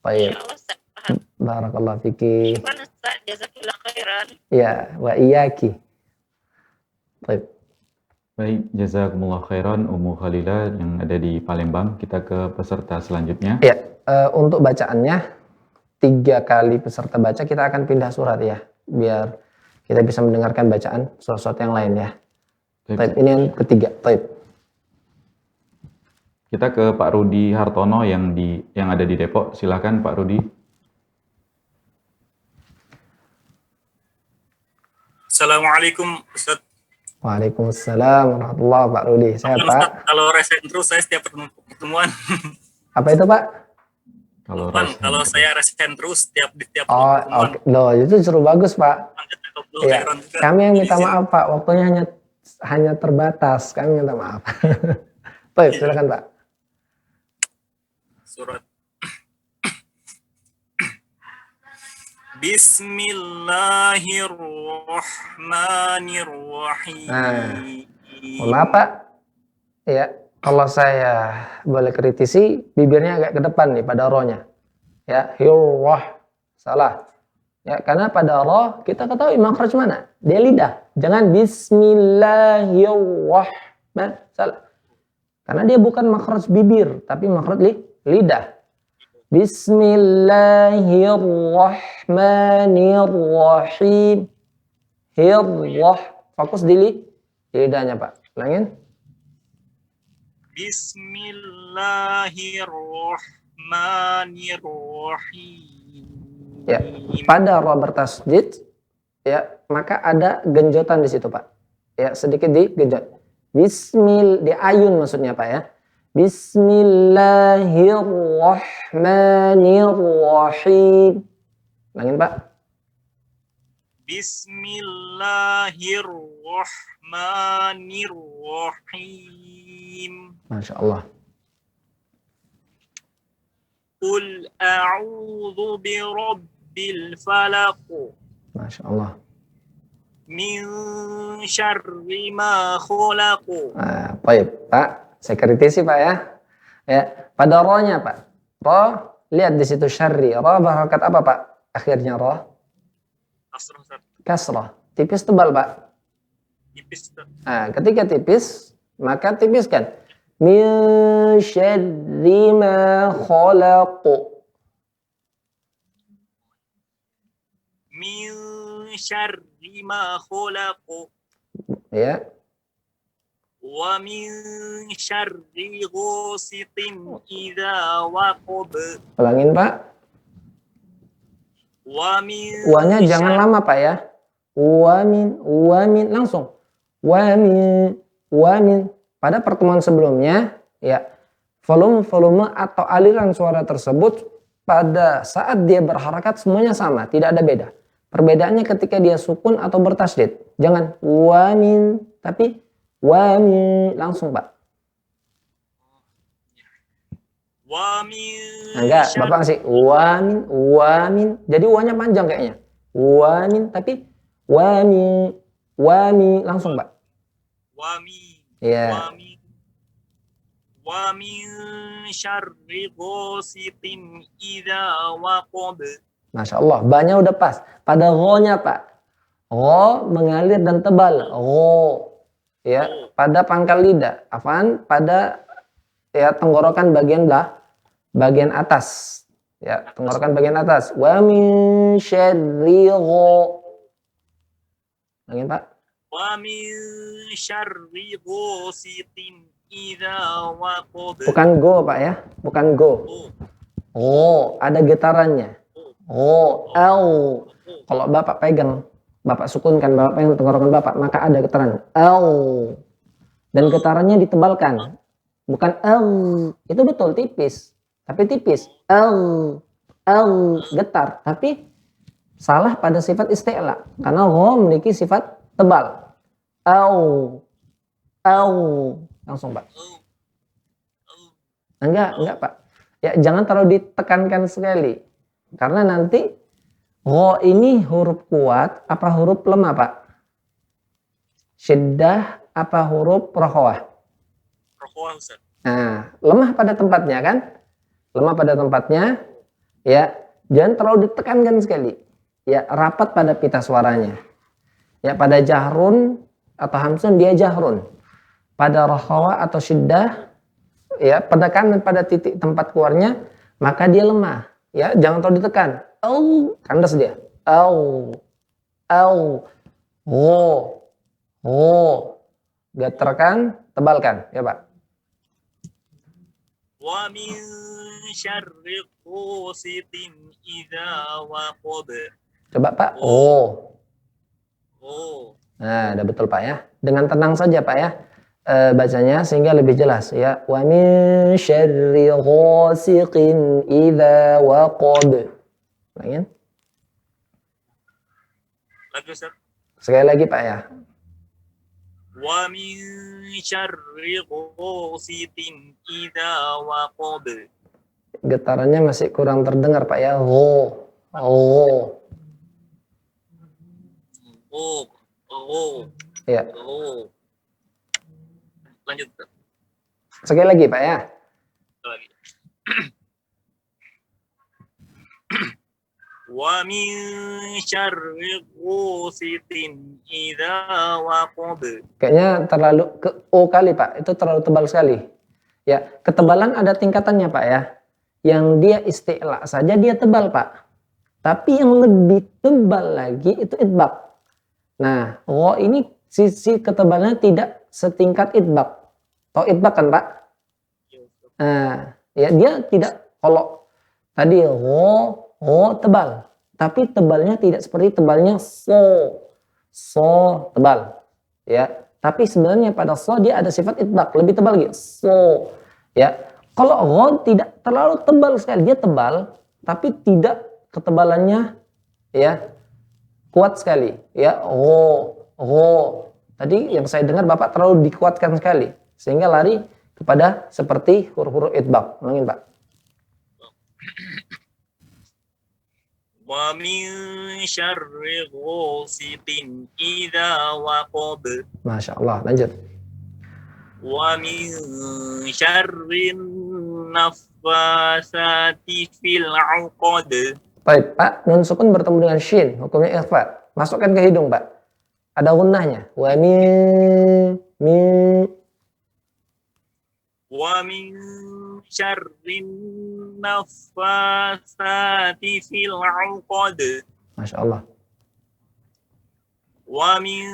Baik. Barakallahu fiki. Gimana, Ustaz? Jazakallah khairan. Ya, wa iyaki. Baik. Baik, jazakumullah khairan Ummu Khalilah yang ada di Palembang. Kita ke peserta selanjutnya. Ya, untuk bacaannya 3 kali peserta baca kita akan pindah surat, ya, biar kita bisa mendengarkan bacaan surat-surat yang lain, ya. Baik, ini yang ketiga. Baik. Kita ke Pak Rudi Hartono yang ada di Depok. Silakan Pak Rudi. Assalamualaikum, Ustaz. Waalaikumsalam warahmatullahi wabarakatuh. Pak Rudi, sehat, Pak? Kalau resen terus saya setiap pertemuan. Apa itu, Pak? Kalau saya resen terus setiap Oh, pertemuan. oke. Loh, itu justru bagus, Pak. Ya, kami yang minta maaf, Pak. Waktunya hanya terbatas. Kami minta maaf. Baik, silakan, Pak. Surat Bismillahirrahmanirrahim. Mohon maaf, Pak. Ya, kalau saya boleh kritisi, bibirnya agak ke depan nih pada rohnya. Ya, hirwah. Salah. Ya, karena pada roh kita ketahui makhraj mana? Dia lidah. Jangan bismillahirrahmanirrahim. Salah. Karena dia bukan makhraj bibir, tapi makhraj lidah. Bismillahirrahmanirrahim. Hirwah. Fokus di lidahnya, Pak. Ulangin. Bismillahirrahmanirrahim. Bismillahirrahmanirrahim. Ya, pada ra bertasydid ya, maka ada genjotan di situ, Pak. Ya, sedikit digenjot. Di ayun maksudnya, Pak ya. Bismillahirrahmanirrahim. Ulangin, Pak. Bismillahirrahmanirrahim. Masya Allah. Qul a'udzu birabbil falaq. Masya Allah. Min syarri ma khalaq. Nah, baik, Pak. Saya kritisi, Pak ya. Ya, pada ro-nya, Pak. Ro, lihat di situ syarri. Ro berharokat apa, Pak? Akhirnya ro. Kasrah. Tipis tebal, Pak. Tipis. Nah, ketika tipis, maka tipiskan. Min syarri ma khalaq. Min syarri ma khalaq. Ya. Wa min syarri ghasiqin idza waqab. Ulangin, Pak. Wa min Wa-nya jangan lama, Pak ya. Wa min langsung. Wa min. Pada pertemuan sebelumnya, ya, volume atau aliran suara tersebut pada saat dia berharakat semuanya sama, tidak ada beda. Perbedaannya ketika dia sukun atau bertasydid. Jangan wa min, tapi wa min langsung, Pak. Wa min Enggak, Bapak ngasih wa min. Jadi wa-nya panjang kayaknya. Wa min, tapi wa min langsung, Pak. Wa min. Iya. Wa min syarri ghasiqin idza waqab. Masya Allah, banyak udah pas. Pada ro-nya, Pak. Ro mengalir dan tebal. Ro. Ya, pada pangkal lidah. Afan, pada ya tenggorokan bagian atas. Ya, tenggorokan bagian atas. Wa min syarri ro. Lagi, Pak. Wa min syarri ghasiqin idza waqab. Bukan go, Pak ya. Bukan go. Ro, ada getarannya. Ro, au. Kalau Bapak pegang, Bapak sukunkan, Bapak pegang tenggorokan Bapak, maka ada getaran. Au. Dan getarannya ditebalkan. Bukan au. Itu betul tipis. Tapi tipis. Au. Getar. Tapi salah pada sifat isti'la. Karena ro memiliki sifat tebal. Au. Langsung, Pak. Enggak, Pak. Ya, jangan terlalu ditekankan sekali. Karena nanti ro ini huruf kuat apa huruf lemah, Pak? Syiddah apa huruf rokhawah? Rokhawah, Ustaz. Nah, lemah pada tempatnya kan? Lemah pada tempatnya. Ya, jangan terlalu ditekankan sekali. Ya, rapat pada pita suaranya. Ya, pada jahrun atau hamsun dia jahrun. Pada rokhawah atau syiddah, ya, penekanan pada titik tempat keluarnya, maka dia lemah. Ya, jangan terlalu ditekan. Au, kandas dia. Au. Getarkan, tebalkan, ya, Pak. Wa min syarri ghasiqin idza waqab. Coba, Pak. Nah, udah betul, Pak ya. Dengan tenang saja, Pak ya. Bacanya sehingga lebih jelas ya. Wa min syarri ghasiqin idza waqab. Lagi. Sekali lagi, Pak ya. Wa min syarri ghasiqin idza waqab. Getarannya masih kurang terdengar, Pak ya. Ya. Lanjut. Sekali lagi, Pak ya. Lagi. Wa min syarri ghasiqin idza waqab. Kayaknya terlalu ke O kali, Pak. Itu terlalu tebal sekali. Ya, ketebalan ada tingkatannya, Pak ya. Yang dia isti'la saja dia tebal, Pak. Tapi yang lebih tebal lagi itu idbaq. Nah, ro ini sisi ketebalannya tidak setingkat idbaq. Tahu idbaq kan, Pak? Nah, ya dia tidak Kalau tadi ro tebal, tapi tebalnya tidak seperti tebalnya so tebal, ya. Tapi sebenarnya pada so dia ada sifat itbaq, lebih tebal gitu, so, ya. Kalau ro tidak terlalu tebal sekali, dia tebal, tapi tidak ketebalannya, ya, kuat sekali, ya. Ro. Tadi yang saya dengar Bapak terlalu dikuatkan sekali, sehingga lari kepada seperti huruf-huruf itbaq. Ulangin, Pak. Wa min syarri ghasiqin idza waqab. Masya Allah, lanjut. Wa min syarri naffasati fil 'uqad. Baik, Pak, nun sukun bertemu dengan shin, hukumnya ikhfa. Masukkan ke hidung, Pak. Ada gunnahnya. Wa min Wa min syarri naffasati fil 'uqad. Masya Allah. Wa min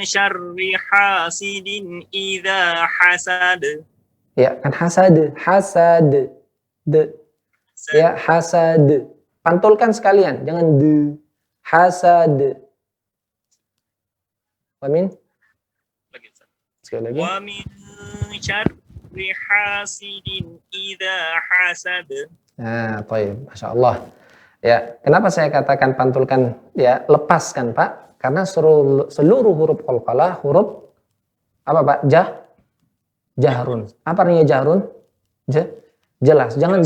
syarri hasidin idza hasad. Ya, kan hasad. Ya, hasad. Pantulkan sekalian, jangan de. Hasad. Wa min? Lagi, Ustaz. Sekali lagi. Wa min syarri hasidin idza hasad. Nah, baik, Masya Allah. Ya, kenapa saya katakan pantulkan, ya, lepaskan, Pak? Karena seluruh huruf qalqalah, huruf apa, Pak? Jahrun. Apa artinya jahrun? Jelas. Jangan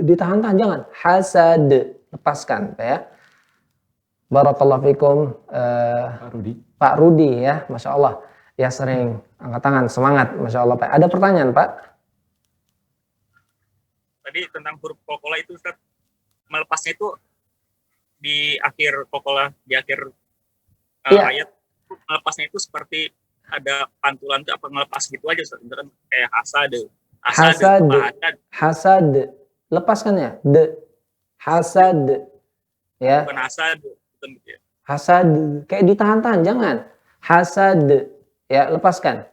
ditahan-tahan, jangan. Hasad, lepaskan, ya. Barakallahu fikum, Pak Rudi, ya, Masya Allah. Ya, sering angkat tangan, semangat, Masya Allah, Pak. Ada pertanyaan, Pak? Tadi tentang huruf qalqalah itu, Ustaz, melepasnya itu di akhir qalqalah, di akhir Iya. ayat, melepasnya itu seperti ada pantulan itu apa ngelepas gitu aja, Ustaz. Misalkan kayak Hasad. Lepaskan ya. Hasad. Ya. bukan hasad, bukan gitu ya. Hasad. Kayak ditahan-tahan, jangan. Hasad. Ya, lepaskan.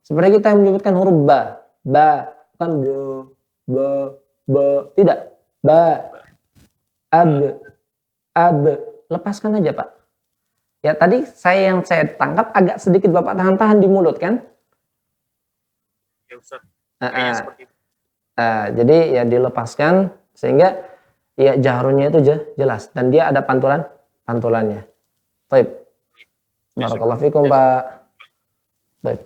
Seperti kita menyebutkan huruf ba. Bukan ba. Tidak. Ba. Ab. Lepaskan aja, Pak. Ya, tadi yang saya tangkap agak sedikit Bapak tahan-tahan di mulut, kan? Ya, Ustaz. Kayaknya seperti itu. Jadi ya dilepaskan sehingga ya jahrunnya itu jelas dan dia ada pantulannya. Baik. Barakallahu fikum, Pak. Baik.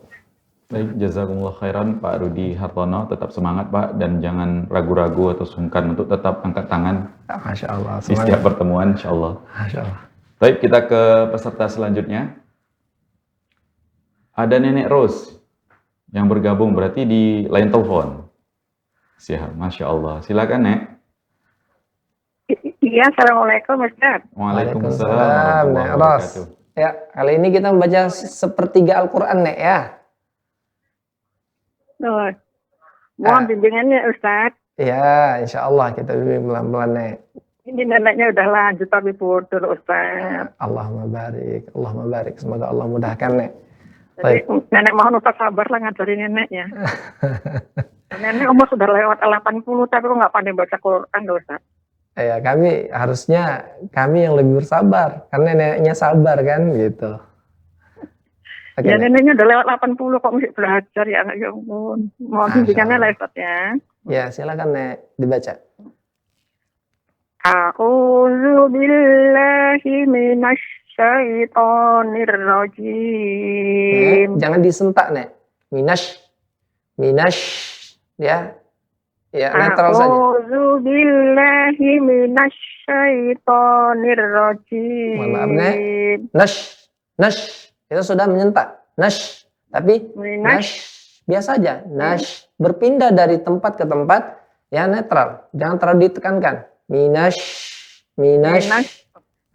Baik, jazakumullah khairan Pak Rudi Hartono. Tetap semangat, Pak, dan jangan ragu-ragu atau sungkan untuk tetap angkat tangan Masya Allah. di setiap pertemuan, insya Allah. Masya Allah. Baik, kita ke peserta selanjutnya. Ada Nenek Rose yang bergabung, berarti di line telepon. Siap, Masya Allah. Silakan, Nek. Iya, Assalamualaikum, Ustaz. Waalaikumsalam Nek warahmatullahi Ros. wabarakatuh. Ya, kali ini kita membaca sepertiga Al-Quran, Nek, ya. Tuh. Mohon bimbingannya, Ustaz. Ya, insya Allah kita bimbing pelan-pelan, Nek. Ini neneknya udah lanjut tapi bodoh, Ustaz. Allahumma barik. Semoga Allah mudahkan, Nek. Jadi Baik. nenek mohon Ustaz sabar lah ngajarin neneknya. Nenek umur sudah lewat 80 tapi kok nggak pandai baca Quran, Ustaz. Ya, harusnya kami yang lebih bersabar karena neneknya sabar kan gitu. Oke, Ya Nek. neneknya udah lewat 80 kok masih belajar ya, ya ampun. Mohon bimbingannya lah, Ustaz ya. Ya, silakan, Nek, dibaca. A'udzu billahi minasy syaitonir rajim. Jangan disentak, Nek. Minash, ya. Ya, netral saja. A'udzu billahi minasy syaitonir rajim. Mohon maaf, Nek. Nash. Itu sudah menyentak. Nash. Tapi nash biasa aja. Nash berpindah dari tempat ke tempat ya netral. Jangan terlalu ditekankan. Minash.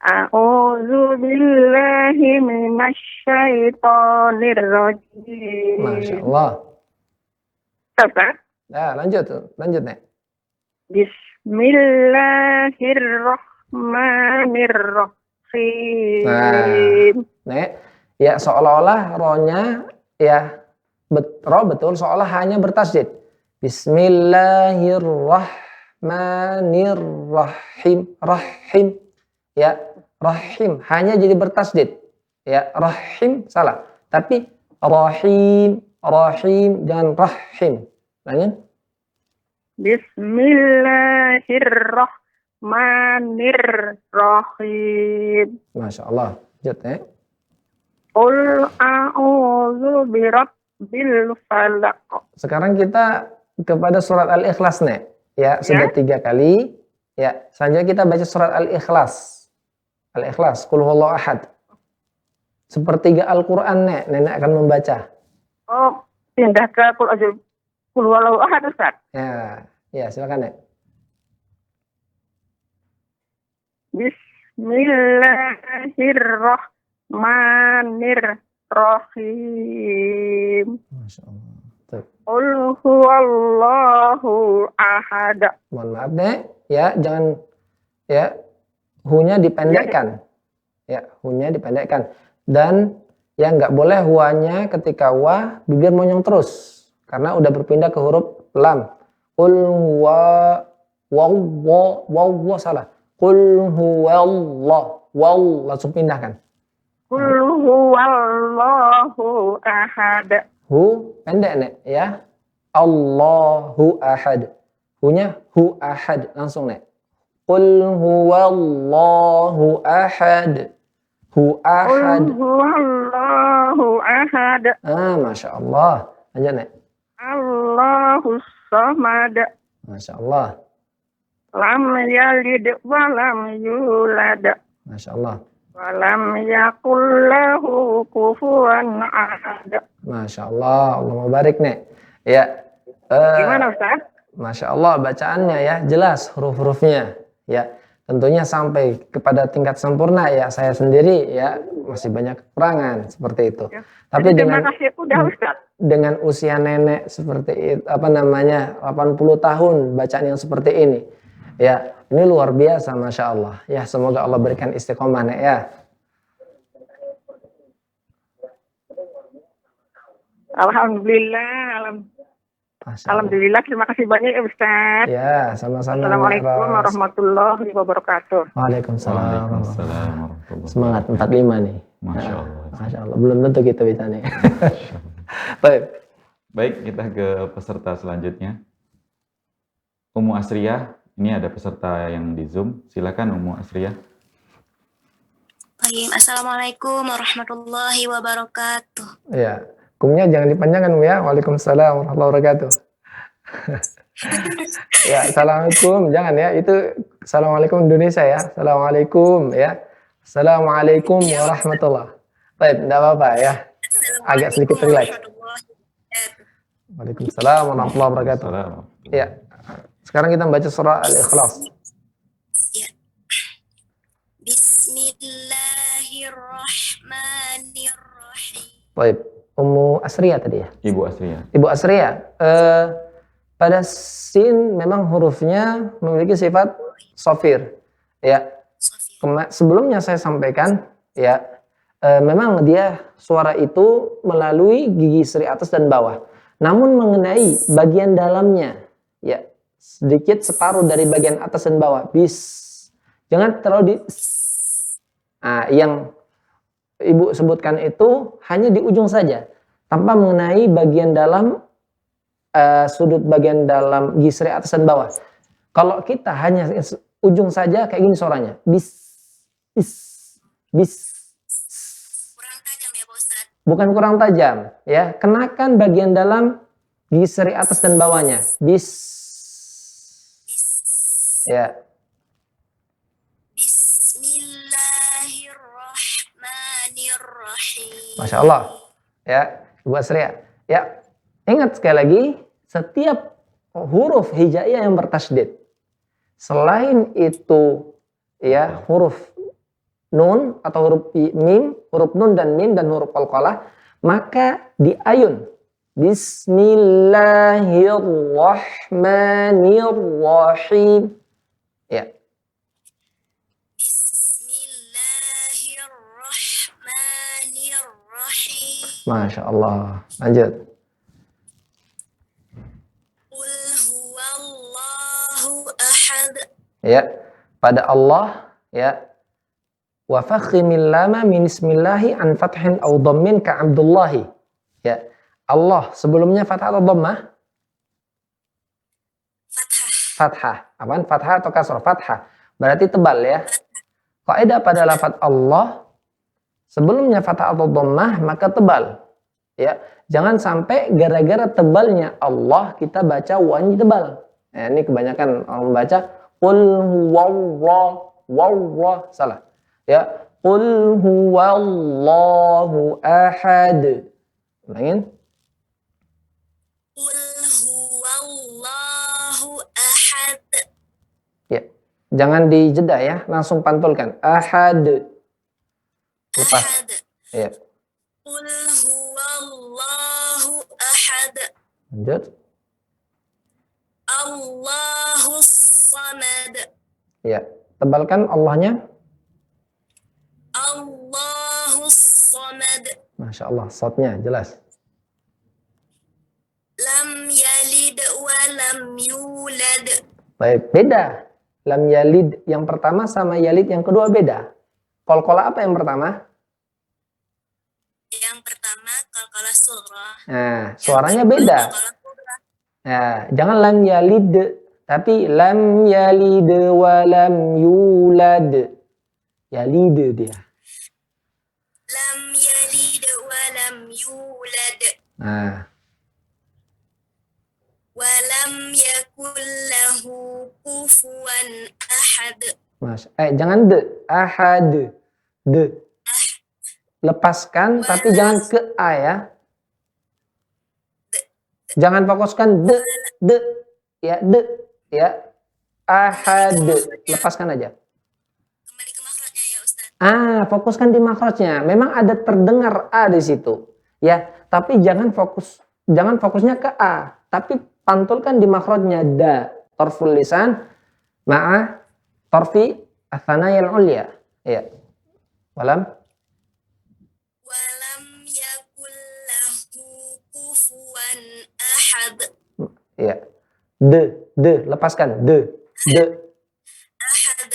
A'udzu billahi minasy syaitonir rajim. Masya Allah. Ustaz, Nah, lanjut, Nek. Bismillahirrahmanirrahim. Nek, ya seolah-olah rohnya ya roh betul seolah hanya bertasydid. Bismillahirrahmanirrahim. Bismillahirrahmanirrahim. Rahim. Ya, rahim hanya jadi bertasdid. Ya, rahim salah. Tapi rahim, rahim jangan rahim. Lanjut. Bismillahirrahmanirrahim. Masya Allah. Lanjut ya. Qul a'udzu birabbil falaq. Sekarang kita kepada surat Al-Ikhlas nih. Ya, sudah 3 kali. Ya, selanjutnya kita baca surat Al-Ikhlas. Al-Ikhlas, Qul huwallahu ahad. Sepertiga Al-Qur'an nih, nenek akan membaca. Oh, pindah ke qul huwallahu ahad, Ustaz. Ya, silakan nek. Bismillahirrahmanirrahim. Masya Allah. Tuh. Qul huwallahu ahad. Mohon maaf nek, ya jangan ya hu-nya dipendekkan. Ya, hu-nya dipendekkan. Dan ya nggak boleh huanya ketika wa bibir monyong terus karena udah berpindah ke huruf lam. Qul huwa waw salah. Qul huwallah waw langsung pindahkan. Qul huwallahu ahad. Hu pendek nek ya. Allahu ahad. Hu-nya hu ahad langsung nek. Qul huwallahu ahad. Hu ahad. Qul huwallahu ahad. Masya Allah. Lanjut nek. Allahus samad. Masya Allah. Lam yalid wa lam yulad. Masya Allah. Wa lam yakul lahu kufuwan ahad. Masya Allah. Allah mubarik nek. Ya. Gimana Ustaz? Masya Allah bacaannya ya jelas huruf-hurufnya ya tentunya sampai kepada tingkat sempurna ya saya sendiri ya masih banyak kekurangan seperti itu Ya. tapi Terima kasih udah Ustaz. dengan usia nenek seperti itu 80 tahun bacaan yang seperti ini ya ini luar biasa Masya Allah ya semoga Allah berikan istiqomah nek ya. Alhamdulillah, terima kasih banyak ya Ustaz. Ya, sama-sama. Assalamualaikum warahmatullahi wabarakatuh. Waalaikumsalam. Waalaikumsalam warahmatullahi Semangat 45 nih. Masya Allah. Masya Allah. Belum tentu kita bisa nih. Baik. Baik, kita ke peserta selanjutnya. Ummu Asriyah, ini ada peserta yang di Zoom. Silakan Ummu Asriyah. Baik, Assalamualaikum warahmatullahi wabarakatuh. Ya, kumnya jangan dipanjangkan ya. Waalaikumsalam warahmatullahi wabarakatuh. Ya, assalamualaikum jangan ya. Itu assalamualaikum Indonesia ya. Assalamualaikum ya. Assalamualaikum warahmatullahi. Baik, tidak apa-apa ya. Agak sedikit relax. Waalaikumsalam warahmatullahi wabarakatuh. Assalamualaikum. Ya. Sekarang kita baca surah Al-Ikhlas. Ya. Bismillahirrahmanirrahim. Baik, Ummu Asriyah tadi ya. Ibu Asriyah. Ibu Asriyah, pada sin memang hurufnya memiliki sifat sofir. Ya, sebelumnya saya sampaikan, ya, memang dia suara itu melalui gigi seri atas dan bawah. Namun mengenai bagian dalamnya, ya, sedikit separuh dari bagian atas dan bawah. Jangan terlalu di. Yang Ibu sebutkan itu hanya di ujung saja, tanpa mengenai bagian dalam sudut bagian dalam gigi atas dan bawah. Kalau kita hanya ujung saja kayak gini suaranya, bis. Kurang tajam ya Pak Ustadz? Bukan kurang tajam, ya. Kenakan bagian dalam gigi seri atas dan bawahnya, bis. Ya. Bismillahirrahmanirrahim. Masya Allah. Ya, Ibu Asriyah. Ya, ingat sekali lagi, setiap huruf hijaiyah yang bertasydid, selain itu, ya, huruf nun atau huruf mim, huruf nun dan mim dan huruf qalqalah, maka diayun. Bismillahirrahmanirrahim. Ya. Bismillahirrahmanirrahim. Masya Allah. Lanjut. Qul huwallahu ahad. ahad. Ya, pada Allah, ya. Wa fakhimil lama min ismillahi an fathin aw dhammin ka Abdullahi. Ya. Allah sebelumnya fathah atau dhammah? Fathah. Fathah. Apaan? Fathah atau kasrah? Fathah. Berarti tebal ya. Kaidah pada lafaz Allah sebelumnya fathah atau dhammah maka tebal. Ya. Jangan sampai gara-gara tebalnya Allah kita baca wa-nya tebal. Nah, ini kebanyakan orang membaca qul huwallahu salah. Ya, qul huwallahu ahad. Ulangin. Qul huwallahu ahad. Ya. Jangan dijeda ya, langsung pantulkan. Ahad. Lepas. Ahad. Ya. Qul huwallahu ahad. Lanjut. Allahus samad. Ya. Tebalkan Allahnya. Allahus samad. Masya Allah, shotnya jelas. Lam yalid wa lam yulad. Baik, beda. Lam yalid yang pertama sama yalid yang kedua beda. Qalqalah apa yang pertama? Yang pertama qalqalah surah. Nah, suaranya beda. Nah, jangan lam yalid, tapi lam yalid wa lam yulad. Yalid dia. Lam yalid wa lam yulad. Nah, Wa lam yakul lahu kufuwan ahad. jangan de, ahad. De. Lepaskan tapi jangan ke a ya. Jangan fokuskan de, ya de, ya. Ahad, lepaskan aja. Kembali ke makhrajnya ya Ustaz. Fokuskan di makrojnya. Memang ada terdengar a di situ, ya. Tapi jangan fokusnya ke a, tapi pantulkan di makrojnya da, tarful lisan, ma'a tarfi athanayil ulya, ya. Walam Yakul lahu kufuwan ahad. ya. De, lepaskan de. Ahad.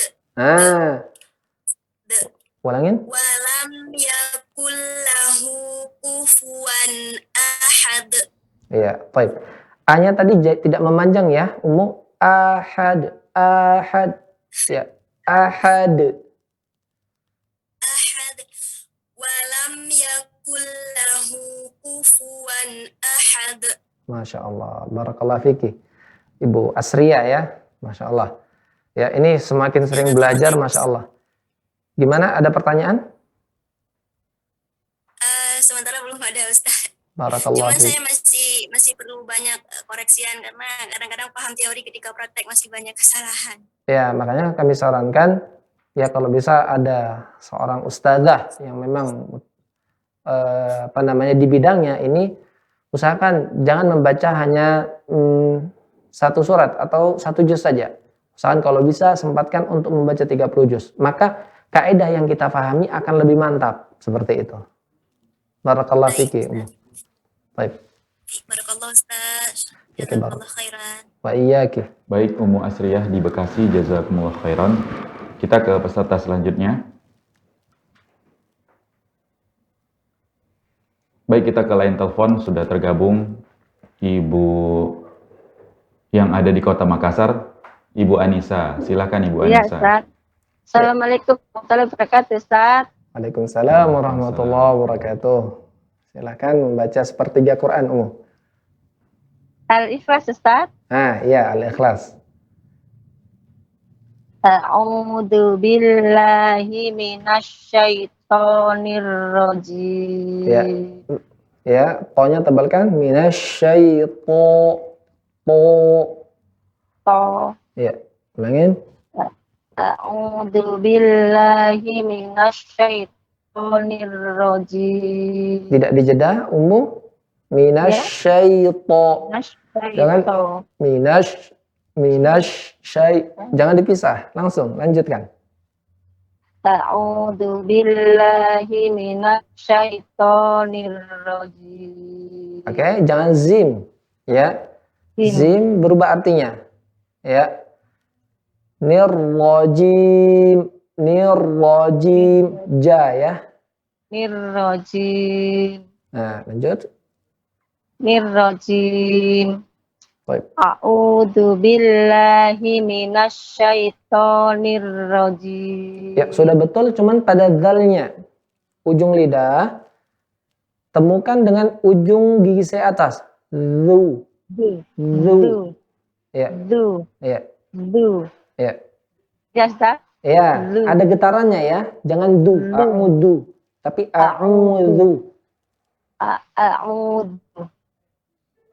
De. Ulangin. Walam yakul lahu kufuwan ahad. Ya, baik. A-nya tadi tidak memanjang ya, ahad. Ya, ahad. Ahad. Walam yakul lahu kufuwan ahad. Masya Allah, barakallah fiki. Ibu Asria ya, Masya Allah. Ya, ini semakin sering belajar, Masya Allah. Gimana, ada pertanyaan? Sementara belum ada Ustaz. Barakallah Cuman fiki. saya masih perlu banyak koreksian karena kadang-kadang paham teori ketika praktek masih banyak kesalahan. Ya, makanya kami sarankan, ya kalau bisa ada seorang ustadzah yang memang di bidangnya ini, usahakan jangan membaca hanya satu surat atau satu juz saja. Usahakan kalau bisa sempatkan untuk membaca 30 juz. Maka kaidah yang kita pahami akan lebih mantap. Seperti itu. Barakallah fiki. Baik. Barakallah Ustaz. Oke, Jazakallah khairan. Wa iyyaki. Baik, Ummu Asriyah di Bekasi, jazakumullah khairan. Kita ke peserta selanjutnya. Baik, kita ke line telepon, sudah tergabung Ibu yang ada di Kota Makassar, Ibu Anissa. Silakan Ibu Iya, Anissa. Ustaz. Assalamualaikum warahmatullahi wabarakatuh, Ustaz. Waalaikumsalam warahmatullahi wabarakatuh. Silakan membaca sepertiga Quran, Ummu. Al-Ikhlas, Ustaz. Iya, Al-Ikhlas. A'udzu billahi minasyaitonir rajim. Ya. Ya, to-nya tebalkan minasyaito. To. Ya, ulangin. A'udzu billahi minasyaitonir rajim. Tidak dijeda, Ummu. Minasyaito. Jangan jangan dipisah, langsung lanjutkan. A'udzu billahi minasyaitonir rajim. Oke, jangan zim, ya. Zim berubah artinya, ya. Nirrajim. Nirrajim. Ja ya. Nirrajim. Nah, lanjut. Nirrajim. Baik. A'udzu billahi minasyaitonir rajim. Ya, sudah betul, cuman pada zalnya. Ujung lidah temukan dengan ujung gigi saya atas. Zu. Du. Zu. Du. Ya, Du. ya, Du. ya. Ya, Ustaz? Ya, Zu. ada getarannya ya. Jangan du, Zu. a'udzu, tapi a'udzu. A'udzu.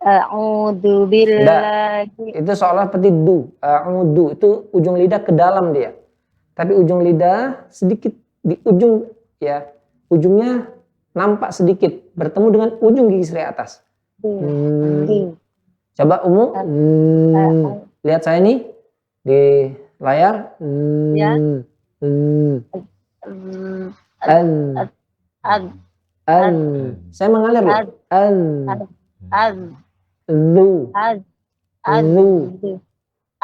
A'udzu billahi. Itu seolah seperti du, a'udzu. Itu ujung lidah ke dalam dia. Tapi ujung lidah sedikit di ujung ya, ujungnya nampak sedikit bertemu dengan ujung gigi serai atas. Du. Coba Umu, lihat saya nih di layar. Ya. An, Ad. an. Saya mengalir loh. An, Az. zu, Az. zu.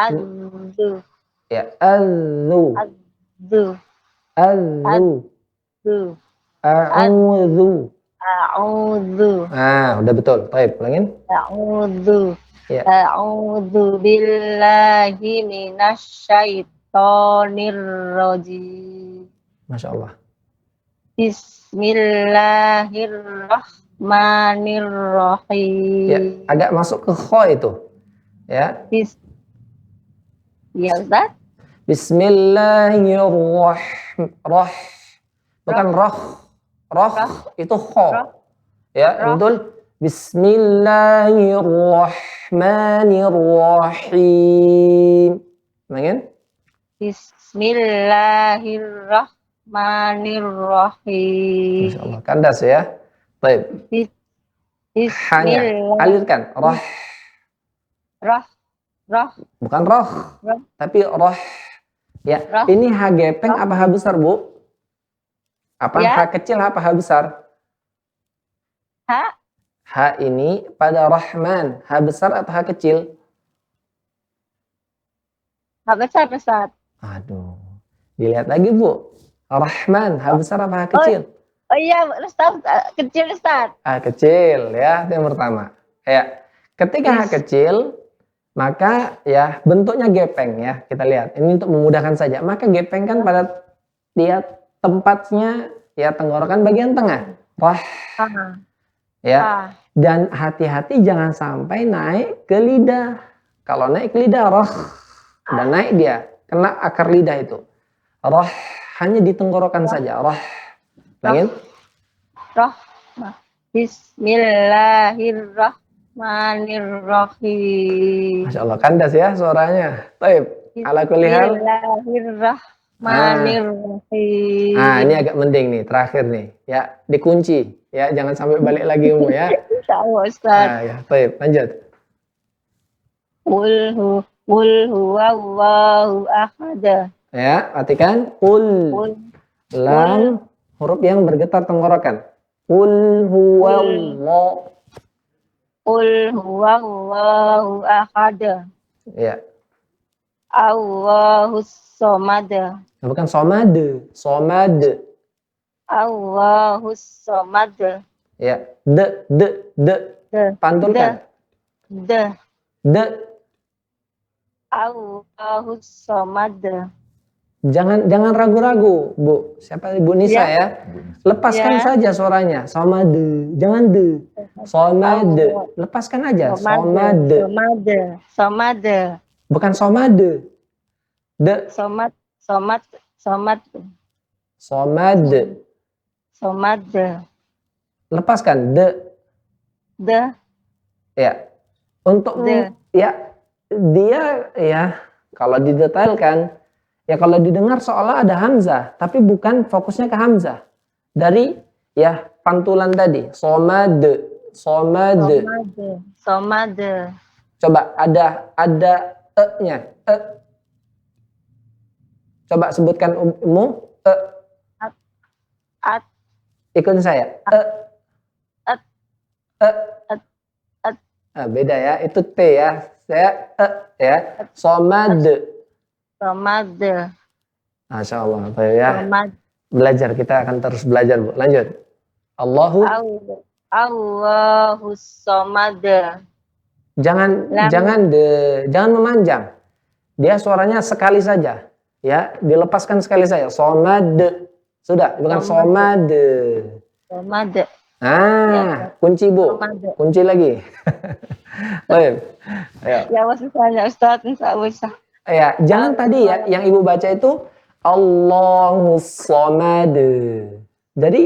Azu. Ya, azu, Azu. azu, Azu. a'udzu. A'udzu. Ah, udah betul. Baik, ulangin. A'udzu. Ya. A'udzu billahi minasyaitonir rajim. Masya Allah. Bismillahirrahmanirrahim. Ya, agak masuk ke kho itu. Ya. Ya, Ustaz? Bismillahirrahmanirrahim. Bukan roh. Roh itu kho. Ya, betul. Bismillahirrahmanirrahim. Ulangin. Bismillahirrahmanirrahim. Masya Allah, kandas ya. Baik. Hanya alirkan. Roh. Bukan roh. Tapi roh. Ya, ini H gepeng apa H besar, Bu? Apa Ya. H kecil apa H besar? H ini pada Rahman, H besar atau H kecil? H besar, Ustaz. Aduh. Dilihat lagi, Bu. Rahman, H besar apa H kecil? Oh iya, Ustaz, kecil, Ustaz. H kecil ya, itu yang pertama. Ya. Ketika H kecil, maka ya bentuknya gepeng ya. Kita lihat. Ini untuk memudahkan saja. Maka gepeng kan pada dia tempatnya ya tenggorokan bagian tengah. Rah. Ya. Dan hati-hati jangan sampai naik ke lidah. Kalau naik ke lidah rah. Dan naik dia kena akar lidah itu. Rah hanya di tenggorokan saja. Rah. Langin. Rah. Bismillahirrahmanirrahim. Masya Allah, kandas ya suaranya. Taib. Ala kulli hal. Bismillahirrahmanirrahim. Nah, ini agak mending nih, terakhir nih. Ya, dikunci. Ya, jangan sampai balik lagi Umu ya. Insyaallah, Ustaz. Nah, ya, taib. Lanjut. Qul huwallahu ahad. Ya, perhatikan. Qul. Lam huruf yang bergetar tenggorokan. Qul huwallahu. Qul huwallahu ahad. Ya. Allahus somad. Bukan somad. Somad. Allahus somad. Ya. De. Pantulkan. De. Allahus somad. Jangan ragu-ragu, Bu. Siapa Ibu Nisa ya? Lepaskan saja suaranya. Somade. Jangan de. Somade. Lepaskan aja. Somade. Somad. Bukan somade. De. Somad. Somade. Lepaskan. De. Ya. Untuk ya dia ya kalau didetailkan ya kalau didengar seolah ada hamzah tapi bukan fokusnya ke hamzah dari ya pantulan tadi somad. Coba ada e-nya e. Coba sebutkan Umu e. Ikutin saya e. Nah, beda ya, itu T ya. Saya ya. Somad. Somad. Masya Allah. Baik ya. Somad. Belajar, kita akan terus belajar, Bu. Lanjut. Allahu. Allahus somad. Jangan Lam. jangan memanjang. Dia suaranya sekali saja. Ya, dilepaskan sekali saja. Somad. Sudah, bukan somad. Somad. Ah, kunci Bu. Somad. Kunci lagi. Baik. Ayo. Ya wasitanya Ustaz, insya Allah. Ya, jangan tadi ya yang Ibu baca itu Allahus Somad. Jadi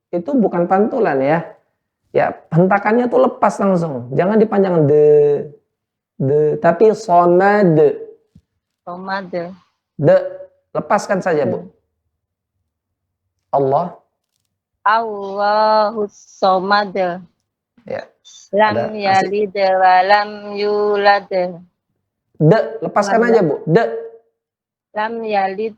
itu bukan pantulan ya. Ya, hentakannya tuh lepas langsung. Jangan dipanjang tapi Somad. Somad. Lepaskan saja, Bu. Allahus somad. Ya. Lam yalid wa lam yulad. Lepaskan aja, Bu. Lam yalid.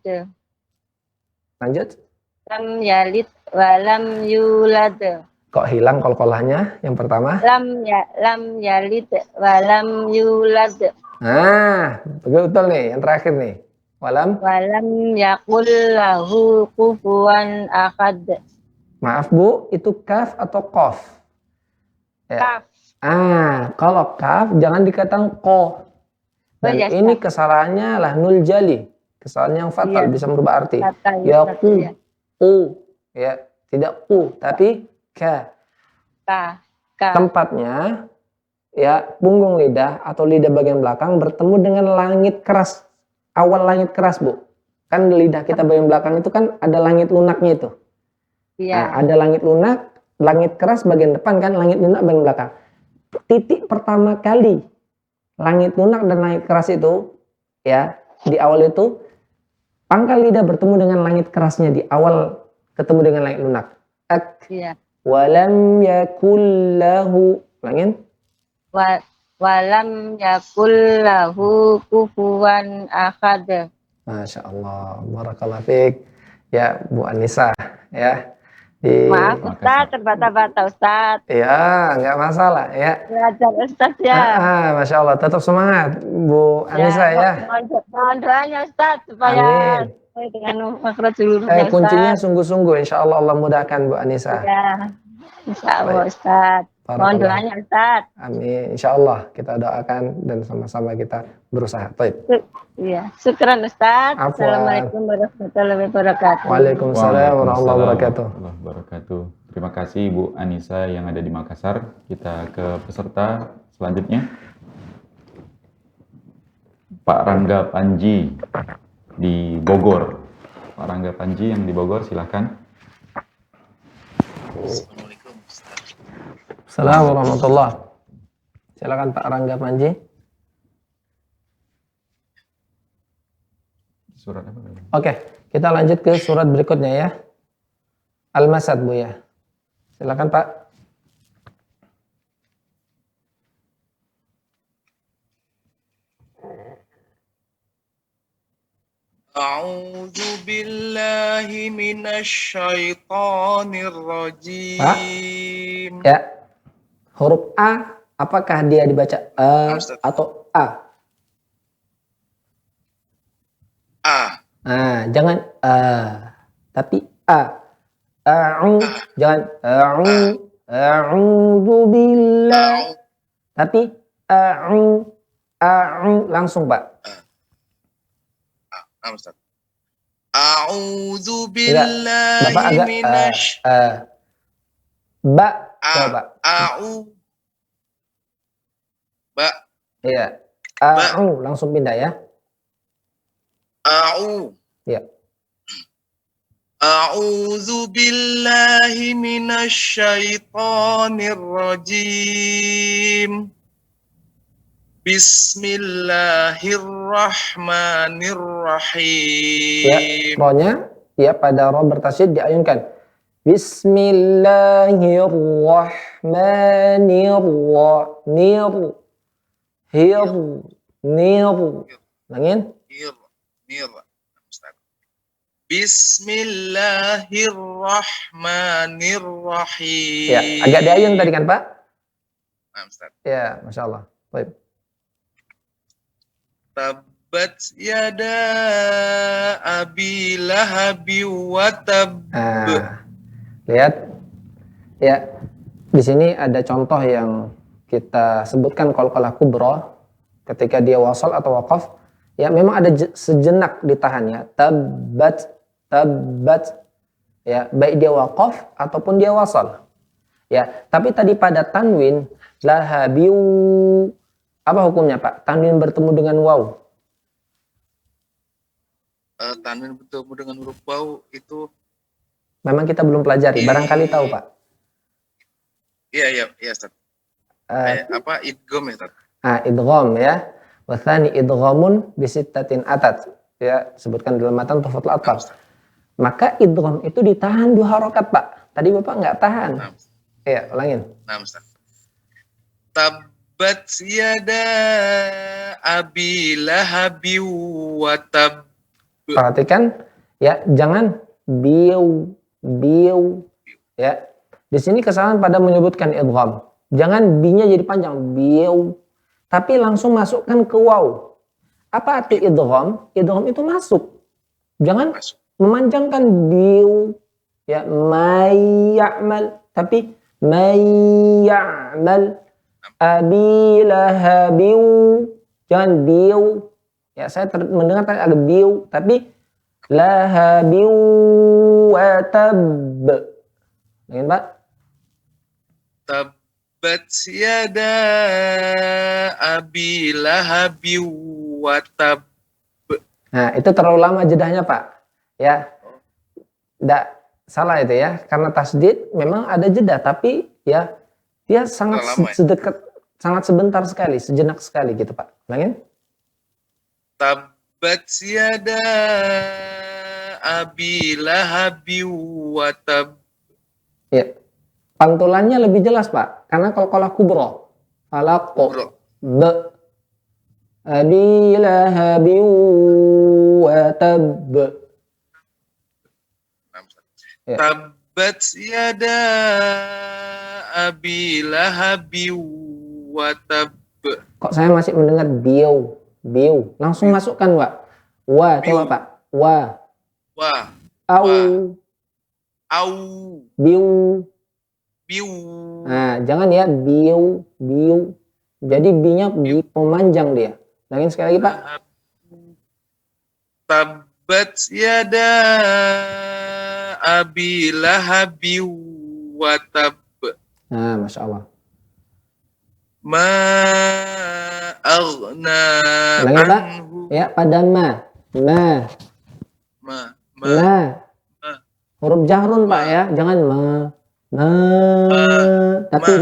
Lanjut. Lam yalid wa lam yulad. Kok hilang kol-kolahnya yang pertama? Lam yalid wa lam yulad. Nah, betul nih, yang terakhir nih. Walam Yakul lahu kufuwan ahad. Maaf Bu, itu kaf atau kof? Ya. Kaf. Kalau kaf jangan dikatakan ko. Dan ya, ini kesalahannya lah nul jali. Kesalahan yang fatal, bisa merubah arti. Ya tidak ku, tapi ka. Tempatnya ya punggung lidah atau lidah bagian belakang bertemu dengan langit keras. Awal langit keras, Bu. Kan lidah kita bagian belakang itu kan ada langit lunaknya itu. Iya. Nah, ada langit lunak, langit keras bagian depan kan, langit lunak bagian belakang. Titik pertama kali langit lunak dan langit keras itu ya, di awal itu pangkal lidah bertemu dengan langit kerasnya di awal ketemu dengan langit lunak. Iya. Walam yakul lahu. Langit. Walam yakul lahu kufuwan ahad. Masya Allah, barakallahu fiik. Ya, Bu Anissa, ya. Maaf Ustaz, terbata-bata Ustaz. Ya, nggak masalah ya. Belajar Ustaz ya. Masya Allah, tetap semangat Bu Anissa ya. Mohon doanya Ustaz supaya dengan makhrajul hurufnya Ustaz. Kuncinya sungguh-sungguh, insya Allah Allah mudahkan Bu Anissa. Ya, insya Allah Ustaz. Mohon doanya Ustaz. Amin. Insya Allah kita doakan dan sama-sama kita berusaha. Baik. Iya, syukran Ustaz. Afwan. Assalamualaikum warahmatullahi wabarakatuh. Waalaikumsalam warahmatullahi wabarakatuh. Terima kasih Bu Anissa yang ada di Makassar. Kita ke peserta selanjutnya. Pak Rangga Panji di Bogor. Pak Rangga Panji yang di Bogor, silakan. Assalamualaikum warahmatullahi. Silakan Pak Rangga Panji. Surat apa? Oke, kita lanjut ke surat berikutnya ya. Al-Masad Bu ya. Silakan Pak. A'udzu billahi minasy syaithanir rajim. Ya. Huruf A, apakah dia dibaca atau A? Jangan tapi A. Jangan a'udzu billah. Tapi langsung Pak. A'udzu billahi minasy ba coba. Ba. Iya. Langsung pindah ya. Ya. A'udzu billahi minasy syaithanir rajim. Bismillahirrahmanirrahim. Ya, rohnya ya pada roh bertasydid diayunkan. Bismillahirrahmanirrahim. Langin. Bismillahirrahmanirrahim. Ya, agak diayun tadi kan Pak? Ya, Masya Allah. Baik. tabbat yada abi lahabi wa tab. Lihat ya, di sini ada contoh yang kita sebutkan qalqalah kubra ketika dia wasal atau waqaf. Ya memang ada sejenak ditahan ya, tabbat ya, baik dia waqaf ataupun dia wasal ya. Tapi tadi pada tanwin lahabiu, apa hukumnya Pak? Tanwin bertemu dengan waw. Tanwin bertemu dengan huruf waw itu Memang kita belum pelajari, barangkali tahu Pak. iya Ustaz. Apa idgham ya Ustaz? Idgham ya. Wathani idghamun bisittatin atat. Ya, sebutkan dalam matan Tuhfatul Atfal. Maka idgham itu ditahan 2 harokat Pak. Tadi Bapak nggak tahan. Ya, ulangin. Nah, Ustaz. Tabbat yada abi lahabi wa tab. Perhatikan ya, jangan biu ya. Di sini kesalahan pada menyebutkan idgham. Jangan bi-nya jadi panjang biu, tapi langsung masukkan ke waw. Apa arti idgham? Idgham itu masuk. Jangan memanjangkan biu ya, may ya'mal, tapi may ya'mal abi lahabiu. Jangan biu. Ya, saya mendengar tadi ada biu, tapi lahabiu wa tab. Ingin Pak? Tabbat yada abi lahabi wa tab. Nah, itu terlalu lama jedahnya Pak. Ya. Tidak salah itu ya. Karena tasdid memang ada jeda, tapi ya dia sangat sedekat, sangat sebentar sekali, sejenak sekali gitu Pak. Ulangin. Tabbat yada abi lahabi wa tab. Ya. Pantulannya lebih jelas Pak, karena qalqalah kubra. Falaq b abi lahabi wa tab. Ya. Tabbat yada abi lahabi wa tab. Kok saya masih mendengar biu. Langsung masukkan Pak. Wa, coba Pak. Wa. Au. Biu. Nah, jangan ya biu. Jadi bi-nya bi pemanjang dia. Lagi sekali lagi Pak. Tabbat yada abi lahabi wa tab. Nah, Masya Allah. Ma aghna anhu. Ya, pada ma. Huruf jahrun Pak ya, jangan tapi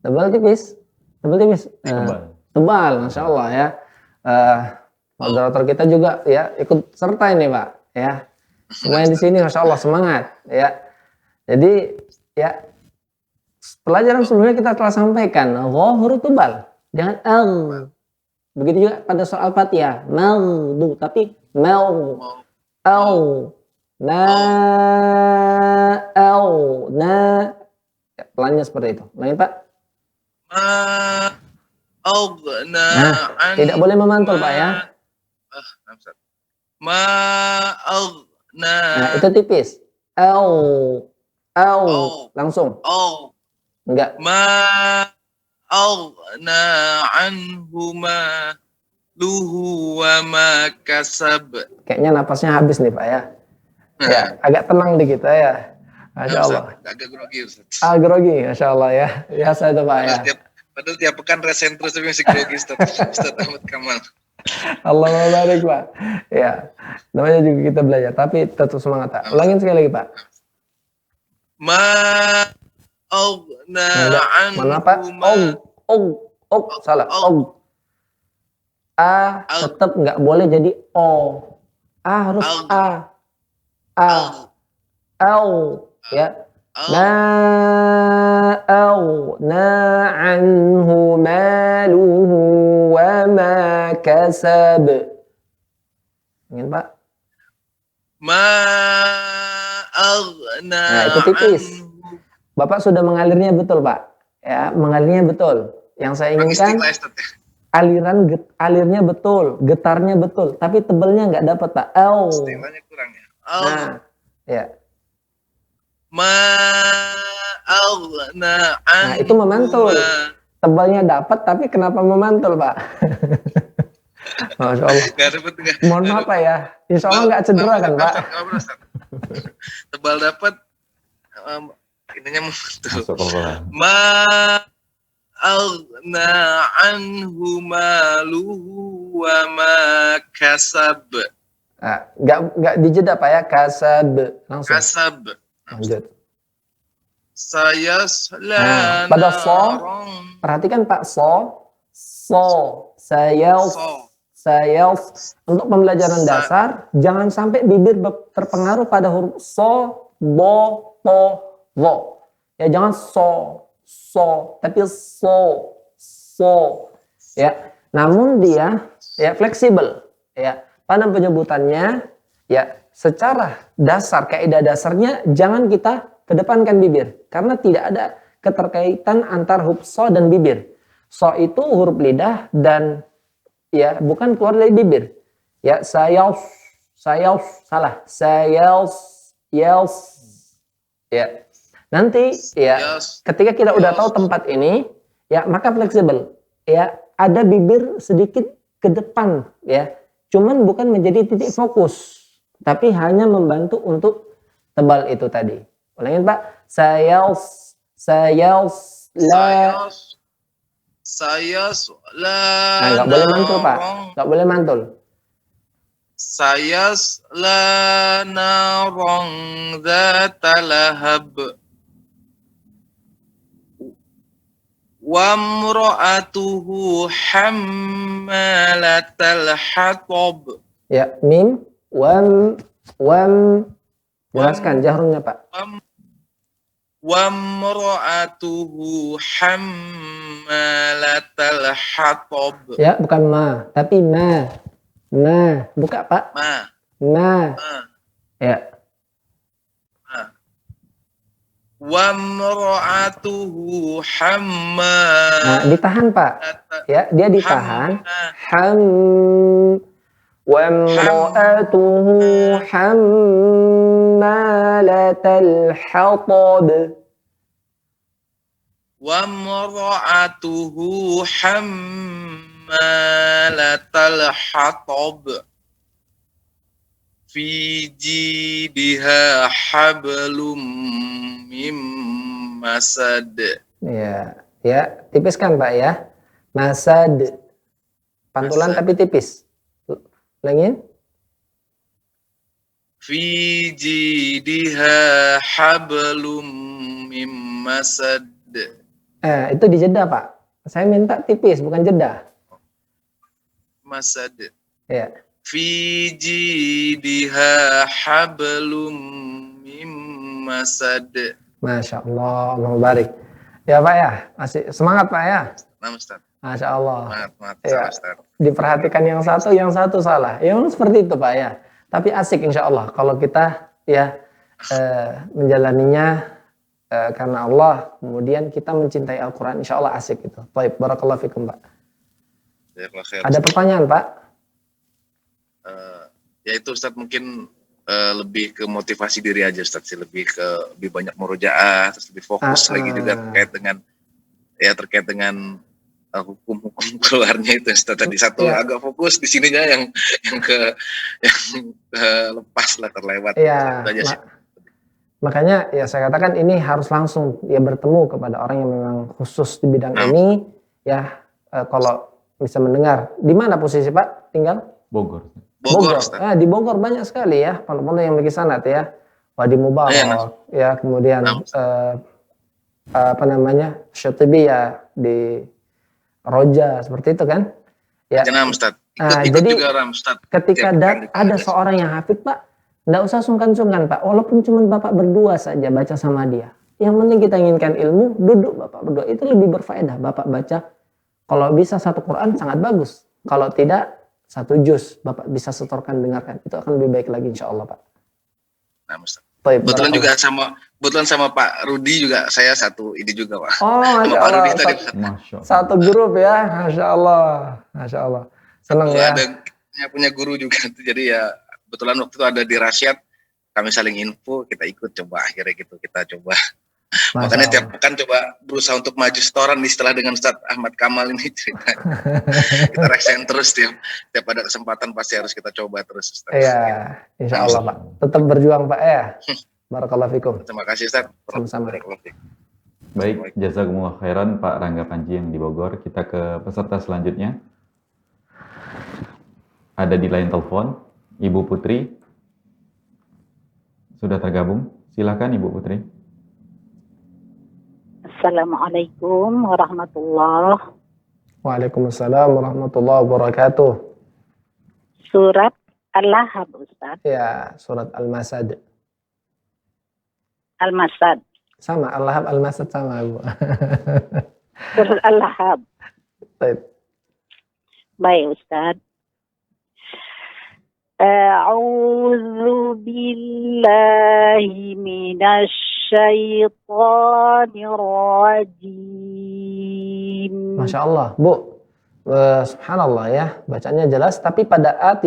tebal tipis. Tebal, Masya Allah ya. Moderator kita juga ya ikut serta ini Pak ya. Semuanya di sini Masya Allah semangat ya. Jadi ya, pelajaran sebelumnya kita telah sampaikan huruf tebal, jangan al. Begitu juga pada soal Al-Fatihah, maudu, tapi mau, au, na, ya, pelannya seperti itu. Lain Pak. Tidak boleh memantul Pak ya. Nah, itu tipis. Au, langsung. Enggak. Aghna anhu maluhu wa ma kasab. Kayaknya napasnya habis nih Pak ya. Ya, agak tenang dikit ya. Masya Allah. Agak grogi Ustaz. Grogi, Masya Allah ya. Biasa itu Pak ya. Padahal tiap pekan resen terus tapi masih grogi Ustaz Ahmad Kamal. Allah barik Pak. Ya, namanya juga kita belajar, tapi tetap semangat Pak. Ulangin sekali lagi Pak. Mana Pak? Salah. Tetap nggak boleh jadi o. Harus a. Ya. Anhu maluhu wa ma kasab. Ingin Pak? aghna Nah, itu tipis. anhu. Bapak sudah mengalirnya betul, Pak. Ya, mengalirnya betul. Yang saya Kurang inginkan istilah Ustaz ya. alirnya betul, getarnya betul, tapi tebalnya nggak dapat, Pak. Istilahnya kurang ya. Nah, ya. Ma aghna Nah, itu memantul. anhu. Tebalnya dapat, tapi kenapa memantul, Pak? Masya Allah. Nggak dapat nggak? Mohon maaf, Pak ya. Insya Allah nggak cedera kan, Pak? Tebal dapat, ininya memantul. Masuk kokolah. Ma aghna anhu maluhu wa ma kasab. Nah, nggak dijeda, Pak ya. Kasab. Langsung. Kasab. Lanjut. Saya Nah, pada so, perhatikan Pak, saya untuk pembelajaran dasar jangan sampai bibir terpengaruh pada huruf so, bo, to, lo. Ya jangan so, tapi so, ya. Namun dia ya fleksibel, ya. Pada penyebutannya, ya secara dasar kaidah dasarnya jangan kita kedepankan bibir karena tidak ada keterkaitan antar huruf so dan bibir. So itu huruf lidah dan ya bukan keluar dari bibir. Ya saya salah. Yes. Ya. Nanti ya ketika kita udah tahu tempat ini ya maka fleksibel. Ya ada bibir sedikit ke depan ya. Cuman bukan menjadi titik fokus tapi hanya membantu untuk tebal itu tadi. Ulangin Pak. Saya nah, nggak boleh mantul Pak, nggak boleh mantul. Saya la narong dzata lahab wa imra'atuhu hammalatal hatab. Ya, mim wam jelaskan jahrumnya Pak. Wa imra'atuhu hammalatal hatab. Ya, bukan ma, tapi ma. Nah, buka Pak. Ma. Ya. Wa imra'atuhu Nah, ditahan Pak. Ya, dia ditahan. Wa imra'atuhu hammalatal hatab. Wa imra'atuhu hammalatal hatab fi jidha hablum mim masad. Ya, tipiskan Pak ya. Masad. Pantulan tapi tipis. Ulangin. Fi jidha hablum mim masad. Itu dijeda Pak. Saya minta tipis bukan jeda. Masad. Ya. Fi jidha hablum mim masad. Masya Allah, Allah barik. Ya Pak ya, masih semangat Pak ya. Nah, Ustaz. Masya Allah. Semangat, Ya, Ustaz. diperhatikan yang satu salah. Ya seperti itu Pak ya. Tapi asik insya Allah kalau kita ya menjalaninya karena Allah, kemudian kita mencintai Al-Quran, insya Allah asik itu. Baik, barakallahu fikum Pak. Ada pertanyaan Pak? Ya itu Ustaz mungkin lebih ke motivasi diri aja Ustaz sih, lebih banyak murojaah, terus lebih fokus lagi juga terkait dengan hukum-hukum keluarnya itu Ustaz tadi satu agak fokus di sininya yang lepas lah terlewat. Iya. Makanya ya saya katakan ini harus langsung ya bertemu kepada orang yang memang khusus di bidang ini ya kalau bisa mendengar. Di mana posisi Pak tinggal? Bogor. Di Bogor banyak sekali ya pondok-pondok yang memiliki sanad ya. Wadi Mubarak ya kemudian Syatibi ya di Roja seperti itu kan? Ya. Ikut jadi juga, ketika ada seorang yang hafid Pak, nggak usah sungkan-sungkan Pak, walaupun cuma Bapak berdua saja baca sama dia. Yang penting kita inginkan ilmu, duduk Bapak berdua, itu lebih berfaedah. Bapak baca, kalau bisa satu Quran sangat bagus. Kalau tidak, satu juz Bapak bisa setorkan, dengarkan. Itu akan lebih baik lagi insya Allah Pak. Nah Ustaz. Baik, Kebetulan sama Pak Rudi juga saya satu ini juga, Pak. Oh, Masya Pak Allah. Rudi tadi. Satu grup ya, Masya Allah. Masya Allah. Senang ya. Ada punya guru juga. Jadi ya kebetulan waktu itu ada di Rasyad, kami saling info, kita ikut coba akhirnya gitu, kita coba. Makanya tiap pekan coba berusaha untuk maju setoran istilah dengan Ustaz Ahmad Kamal ini cerita. Kita reksen terus tiap ada kesempatan pasti harus kita coba terus Ustaz. Iya, insya Allah Pak. Tetap berjuang Pak ya. Barakallahu fikum. Terima kasih Ustaz. Sama-sama. Baik, jazakumullah khairan Pak Rangga Panji yang di Bogor. Kita ke peserta selanjutnya. Ada di line telepon, Ibu Putri. Sudah tergabung. Silakan Ibu Putri. Assalamualaikum warahmatullahi wabarakatuh. Waalaikumsalam warahmatullahi wabarakatuh. Surat Al-Lahab, Ustaz. Ya, surat Al-Masad. Al-Masad. Sama, Al-Lahab, Al-Masad sama, Bu. Surat Al-Lahab. Baik, Ustaz. A'udzu billahi minasy syaitanir rajim. Masya Allah, Bu. Subhanallah ya, bacanya jelas, tapi pada A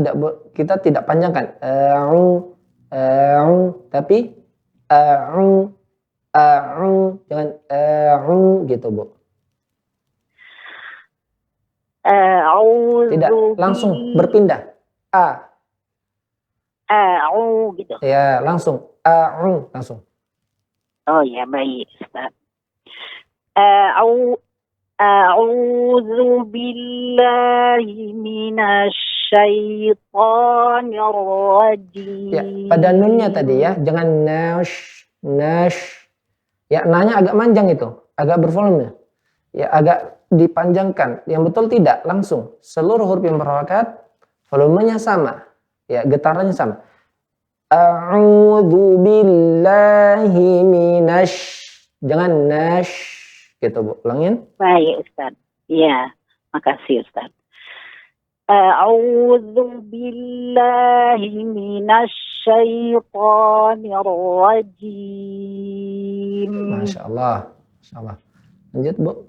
kita tidak panjangkan. Tapi jangan gitu, Bu. Tidak, langsung berpindah. Gitu. Ya, langsung. Langsung. Oh ya, baik, Ustaz. A'udzu billahi minasy syaitonir rajim. Ya, pada nunnya tadi ya, jangan nash. Ya, nanya agak manjang itu, agak bervolume. Ya, agak dipanjangkan. Yang betul tidak, langsung. Seluruh huruf yang berharakat, volumenya sama. Ya, getarannya sama. A'udzu billahi jangan nash gitu, Bu. Ulangin. Baik, Ustaz. Ya, makasih, Ustaz. A'udzu billahi minasyaitonir rajim. Masya Allah. Masya Allah. Lanjut, Bu.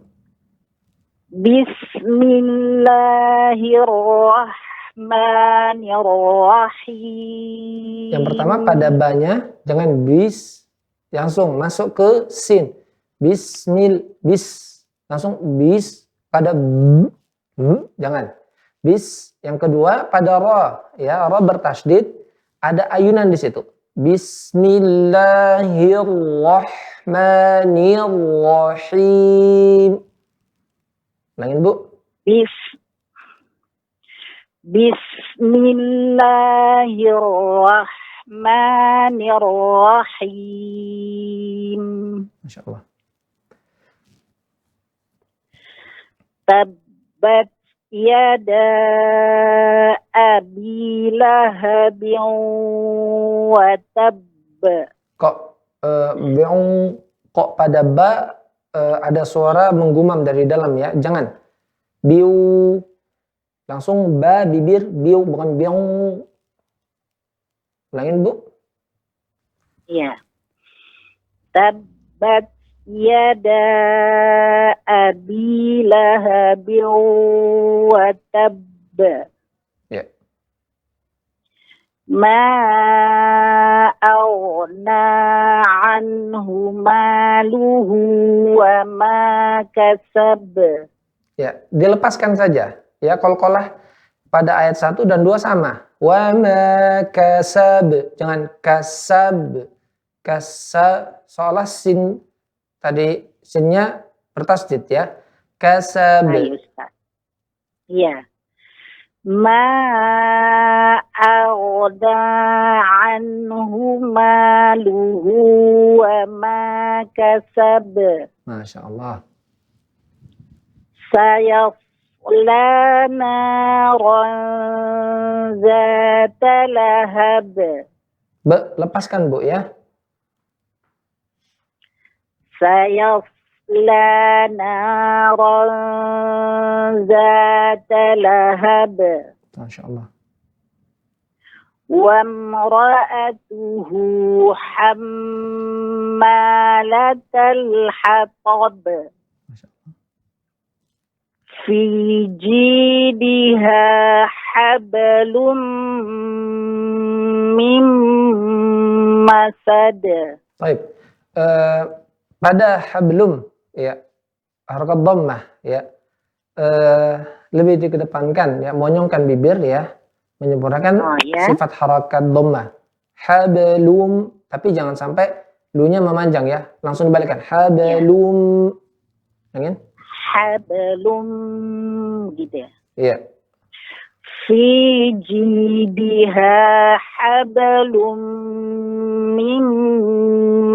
Bismillahirrahmanirrahim. Yang pertama pada ba-nya jangan langsung masuk ke sin. Langsung pada jangan. Yang kedua pada ra, ya, ra bertasydid, ada ayunan di situ. Bismillahirrahmanirrahim. Ulangin, Bu. Bismillahirrahmanirrahim. Masya Allah. Tabbat yada abi lahabin wa tabb. Kok pada ba ada suara menggumam dari dalam ya, jangan. Biu. Langsung ba bibir, biu, bukan biong. Ulangin, Bu. Iya. Tabbat yada abi lahabin wa tabb. Ya. Ma aghna anhu maluhu wa ma kasab. Ya, dilepaskan saja. Ya, qalqalah pada ayat 1 dan 2 sama. Wa ma kasab. Jangan kasab. Seolah sin tadi sinnya bertasydid ya. Kasab. Ayo, Ustaz. Iya. Ma aghna anhu maluhu wa ma kasab. Masya Allah. Sayasla naran zata lahab. Lepaskan, Bu ya. Sayasla naran zata lahab. Masya Allah. وامرأته حمالة الحطب في جيدها حبل من مسد. Baik. Pada hablum ya harakat dhammah ya lebih dikedepankan ya, monyongkan bibir ya, menyempurnakan sifat harakat dhammah. Hablum, tapi jangan sampai lu-nya memanjang ya, langsung dibalikkan. Hablum. Ingin? Hablum gitu ya. Iya. Fi jidiha hablum min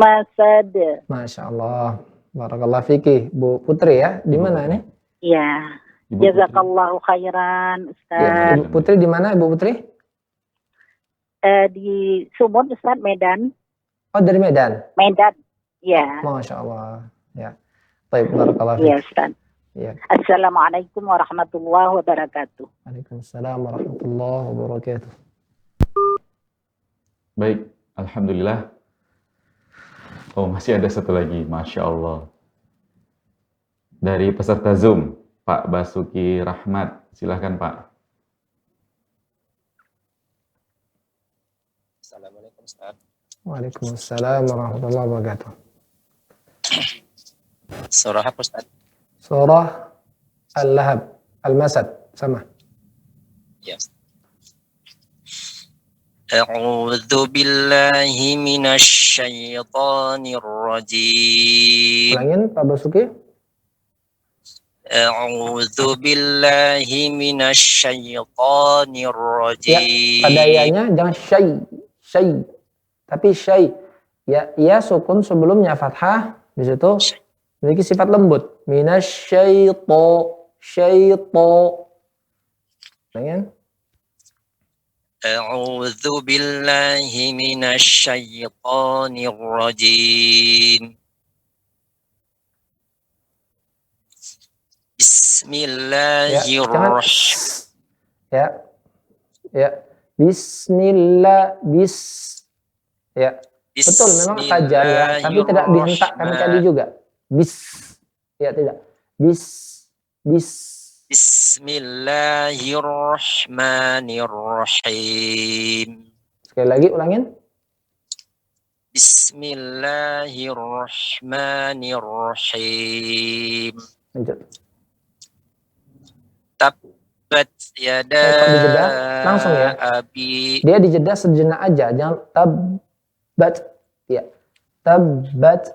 masad. Masya Allah. Barakallah fikih. Bu Putri ya, di mana nih? Ya. Jazakallahu khairan, Ustaz. Ya, Ibu Putri di mana, Ibu Putri? Di Sumut, Ustaz, Medan. Oh, dari Medan. Medan. Ya. Masya Allah. Ya. Baik, barakallah fikih. Iya, Ustaz. Ya. Assalamualaikum warahmatullahi wabarakatuh. Waalaikumsalam warahmatullahi wabarakatuh. Baik, alhamdulillah. Oh, masih ada satu lagi, Masya Allah. Dari peserta Zoom, Pak Basuki Rahmat. Silahkan, Pak. Assalamualaikum, Ustaz. Waalaikumsalam warahmatullahi wabarakatuh. Surah apa, Ustaz? Surah Al-Lahab, Al-Masad, sama. Yes. A'udzu billahi minasy syaithanir rajim. Ulangin, Pak Basuki. A'udzu billahi minasy syaithanir rajim. Ya, pada ya-nya jangan syai, tapi syai. Ya sukun sebelumnya fathah, di situ memiliki sifat lembut. Syaito. Ulangin. A'udzu billahi minasy syaithanir rajim. Bismillahirrahmanirrahim. Ya. Bismillah, ya. Betul, memang saja ya, tapi tidak dihentakkan tadi juga. Ya, tidak. Bismillahirrahmanirrahim. Sekali lagi ulangin. Bismillahirrahmanirrahim. Lanjut. Tabbat yada langsung ya. Abi. Dia dijeda sejenak aja, jangan tabbat ya. Tabbat.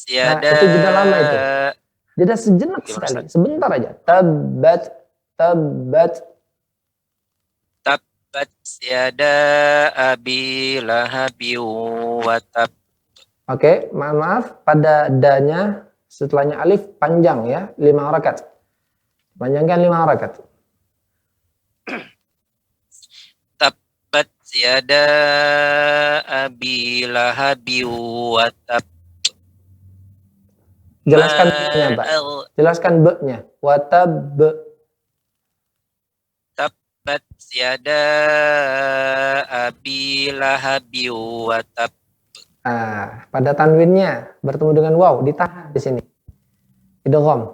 Yada. Nah, itu jeda lama itu. Jeda sejenak sekali, sebentar aja. Tabbat. Tabbat yada abi lahabi wa tab. Oke, maaf, pada danya setelahnya alif panjang ya, 5 harakat. Panjangkan 5 harakat. Tabbat yada abi lahabi wa tab. Jelaskan B-nya, Pak. Jelaskan B-nya. Watab. Tabbat yada abi lahabi wa tab. Pada tanwinnya bertemu dengan waw, ditahan di sini. Idgham.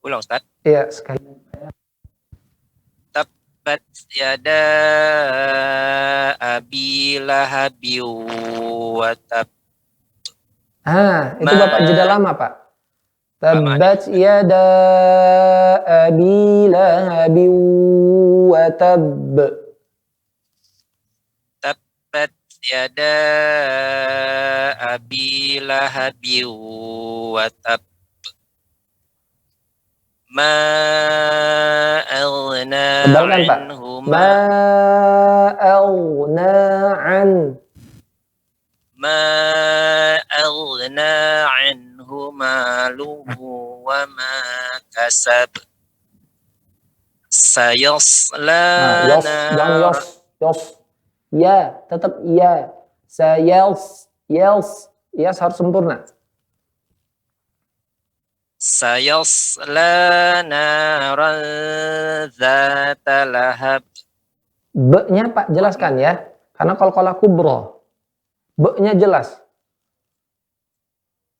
Ulang, Ustaz. Iya, sekali. Tabbat yada abi lahabi wa tab. Itu Bapak jeda lama, Pak. Tabbat yada abi lahabi wa tab. Tabbat yada abi lahabi wa tab. Ma aghna anhu maluhu wa ma kasab. Sayasla Yos. Ya, tetap ya. Yas harus sempurna. sayasla naran dzata lahab. B-nya Pak jelaskan ya. Karena qalqalah kubra. B-nya jelas.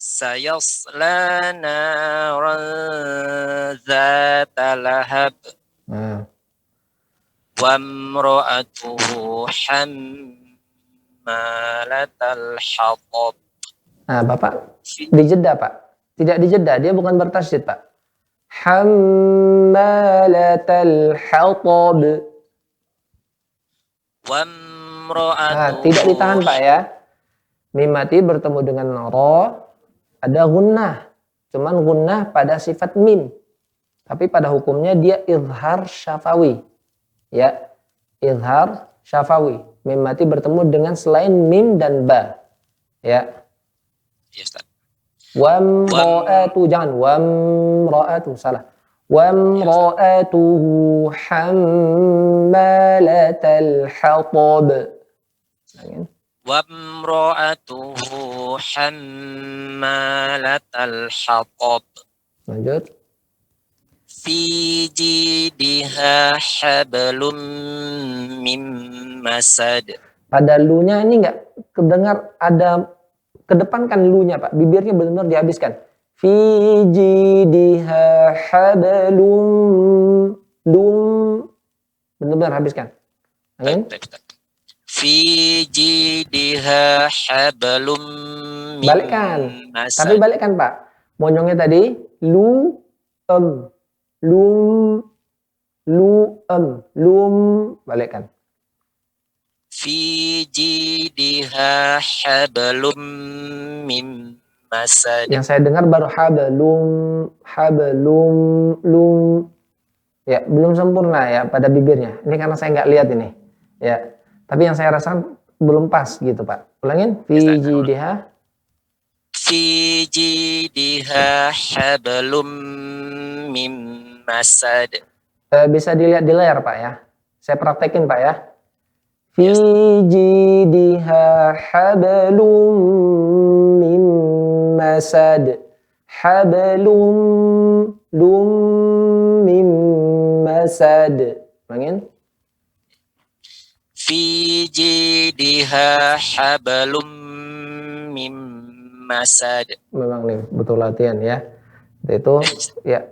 Sayasla naran dzata lahab. Nah. Wa imra'atuhu hammalatal hatab. Nah, Bapak dijeda, Pak. Tidak dijeda, dia bukan bertasydid, Pak. Hammalatal hatab. Wa Nah, tidak ditahan, Pak ya. Mim mati bertemu dengan ro, ada gunnah. Cuman gunnah pada sifat mim. Tapi pada hukumnya dia izhar syafawi. Ya, izhar syafawi. Mim mati bertemu dengan selain mim dan ba. Ya. Ya, Ustaz. Wamra'atu, jangan wamra'atu, salah. Wamra'atuhu hammalatal hatab. Wamra'atuhu hammalatal hatab. Lanjut. Fi jidiha hablum mim masad. Pada lu-nya ini enggak kedengar ada kedepankan lu-nya, Pak. Bibirnya benar-benar dihabiskan. Fi jidiha hablum benar-benar habiskan. Amin. Fi jidiha hablum min Balikkan. masad. Tapi balikkan, Pak. Monyongnya tadi lum balikkan. Fi jidiha hablum min masad. Yang saya dengar baru lum. Ya, belum sempurna ya pada bibirnya. Ini karena saya nggak lihat ini. Ya. Tapi yang saya rasakan belum pas gitu, Pak. Ulangin. Fi jidiha. Fi jidiha hablum min masad. Bisa dilihat di layar, Pak ya. Saya praktekin, Pak ya. Fi jidiha hablum min masad. Hablum min masad. Ulangin. Fi jidiha hablum min masad. Memang nih betul latihan ya. Itu ya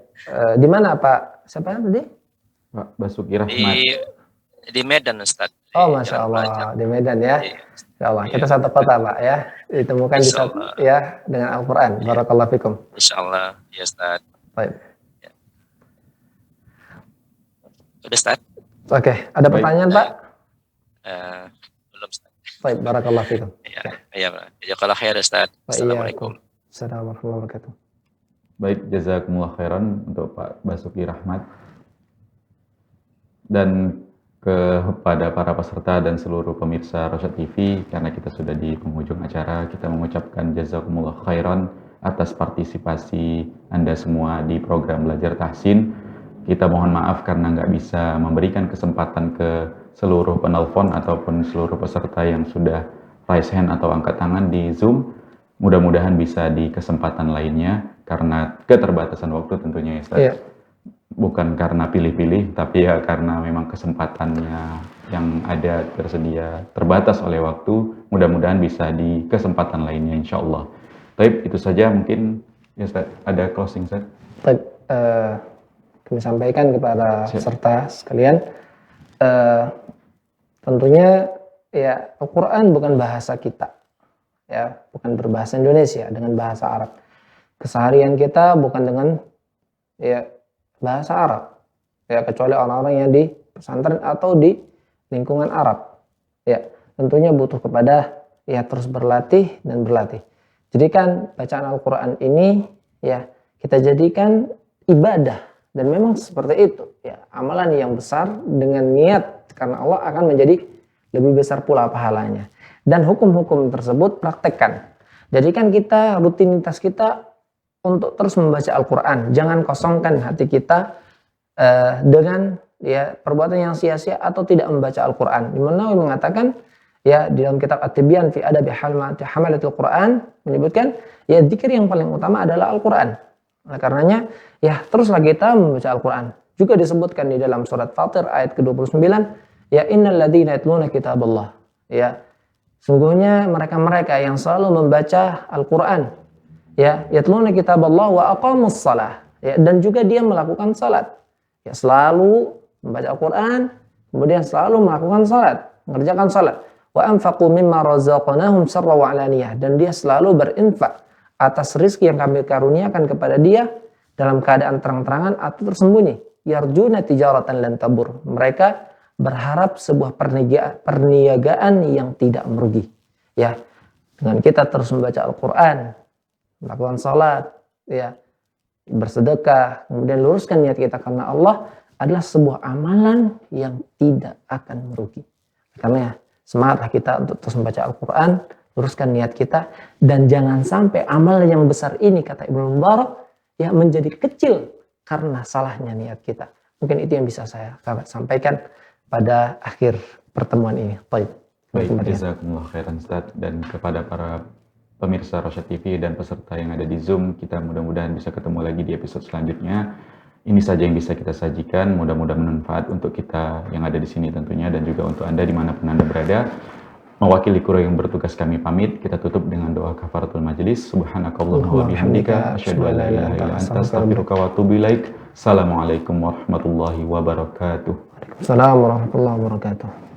di mana Pak? Siapa tadi? Pak Basuki Rahmat. Di Medan, Ustaz. Oh, Masya Allah, di Medan ya. Insya Allah, kita satu kota Pak ya. Ditemukan di satu, ya dengan Al-Quran. Barakallahu fikum. Insyaallah, ya Ustaz. Baik. Ya. Udah, Ustaz? Oke, ada pertanyaan Pak? Belum, Ustaz. Baik, barakallahu fikum. Ya, jazakallah khair, Ustaz. Assalamualaikum. Assalamualaikum warahmatullahi wabarakatuh. Baik, jazakumullah khairan untuk Pak Basuki Rahmat. Dan kepada para peserta dan seluruh pemirsa Rosyad TV, karena kita sudah di penghujung acara, kita mengucapkan jazakumullah khairan atas partisipasi Anda semua di program Belajar Tahsin. Kita mohon maaf karena nggak bisa memberikan kesempatan ke seluruh penelpon ataupun seluruh peserta yang sudah raise hand atau angkat tangan di Zoom. Mudah-mudahan bisa di kesempatan lainnya karena keterbatasan waktu tentunya ya Ustaz. Iya. Bukan karena pilih-pilih, tapi ya karena memang kesempatannya yang ada tersedia terbatas oleh waktu. Mudah-mudahan bisa di kesempatan lainnya insya Allah. Baik, itu saja mungkin ya Ustaz. Ada closing Ustaz? Baik, kami sampaikan kepada peserta sekalian. Tentunya ya Al-Quran bukan bahasa kita. Ya, bukan berbahasa Indonesia dengan bahasa Arab. Keseharian kita bukan dengan ya bahasa Arab. Ya, kecuali orang-orang yang di pesantren atau di lingkungan Arab. Ya, tentunya butuh kepada ya terus berlatih dan berlatih. Jadikan bacaan Al-Quran ini ya kita jadikan ibadah dan memang seperti itu. Ya, amalan yang besar dengan niat karena Allah akan menjadi lebih besar pula pahalanya. Dan hukum-hukum tersebut praktekkan. Jadikan kita rutinitas kita untuk terus membaca Al-Quran. Jangan kosongkan hati kita dengan ya perbuatan yang sia-sia atau tidak membaca Al-Quran. Imam Nawawi mengatakan ya di dalam kitab At-Tibyan fi Adabi Hamalatil Quran menyebutkan ya zikir yang paling utama adalah Al-Quran. Oleh karenanya, ya teruslah kita membaca Al-Quran. Juga disebutkan di dalam surat Fatir ayat ke-29, ya innal ladzina yatluna kitaballah. Ya, sungguhnya mereka-mereka yang selalu membaca Al-Quran, ya, yatluna kitaballah wa aqamus shalah, ya, dan juga dia melakukan salat. Ya, selalu membaca Al-Quran, kemudian selalu melakukan salat, mengerjakan salat. Wa anfaqu mimma razaqnahum sirra wa alaniyah, dan dia selalu berinfak atas rizki yang kami karuniakan kepada dia dalam keadaan terang-terangan atau tersembunyi. Yarjuna tijaratan lan tabur. Mereka berharap sebuah perniagaan yang tidak merugi. Ya, dengan kita terus membaca Al-Quran, melakukan salat, ya, bersedekah, kemudian luruskan niat kita karena Allah, adalah sebuah amalan yang tidak akan merugi. Karena semangatlah kita untuk terus membaca Al-Quran, luruskan niat kita, dan jangan sampai amal yang besar ini, kata Ibnu Mubarak, ya, menjadi kecil karena salahnya niat kita. Mungkin itu yang bisa saya sampaikan pada akhir pertemuan ini. Baik, jazakumullah khairan Ustaz. Dan kepada para pemirsa Rosyad TV dan peserta yang ada di Zoom, kita mudah-mudahan bisa ketemu lagi di episode selanjutnya. Ini saja yang bisa kita sajikan, mudah-mudahan bermanfaat untuk kita yang ada di sini tentunya, dan juga untuk Anda dimanapun Anda berada. Mewakili kru yang bertugas kami pamit, kita tutup dengan doa kafaratul majlis. Subhanakallahumma wa bihamdika asyhadu an la ilaha illa anta astaghfiruka wa atubu ilaik. Assalamualaikum warahmatullahi wabarakatuh. Assalamualaikum warahmatullahi wabarakatuh.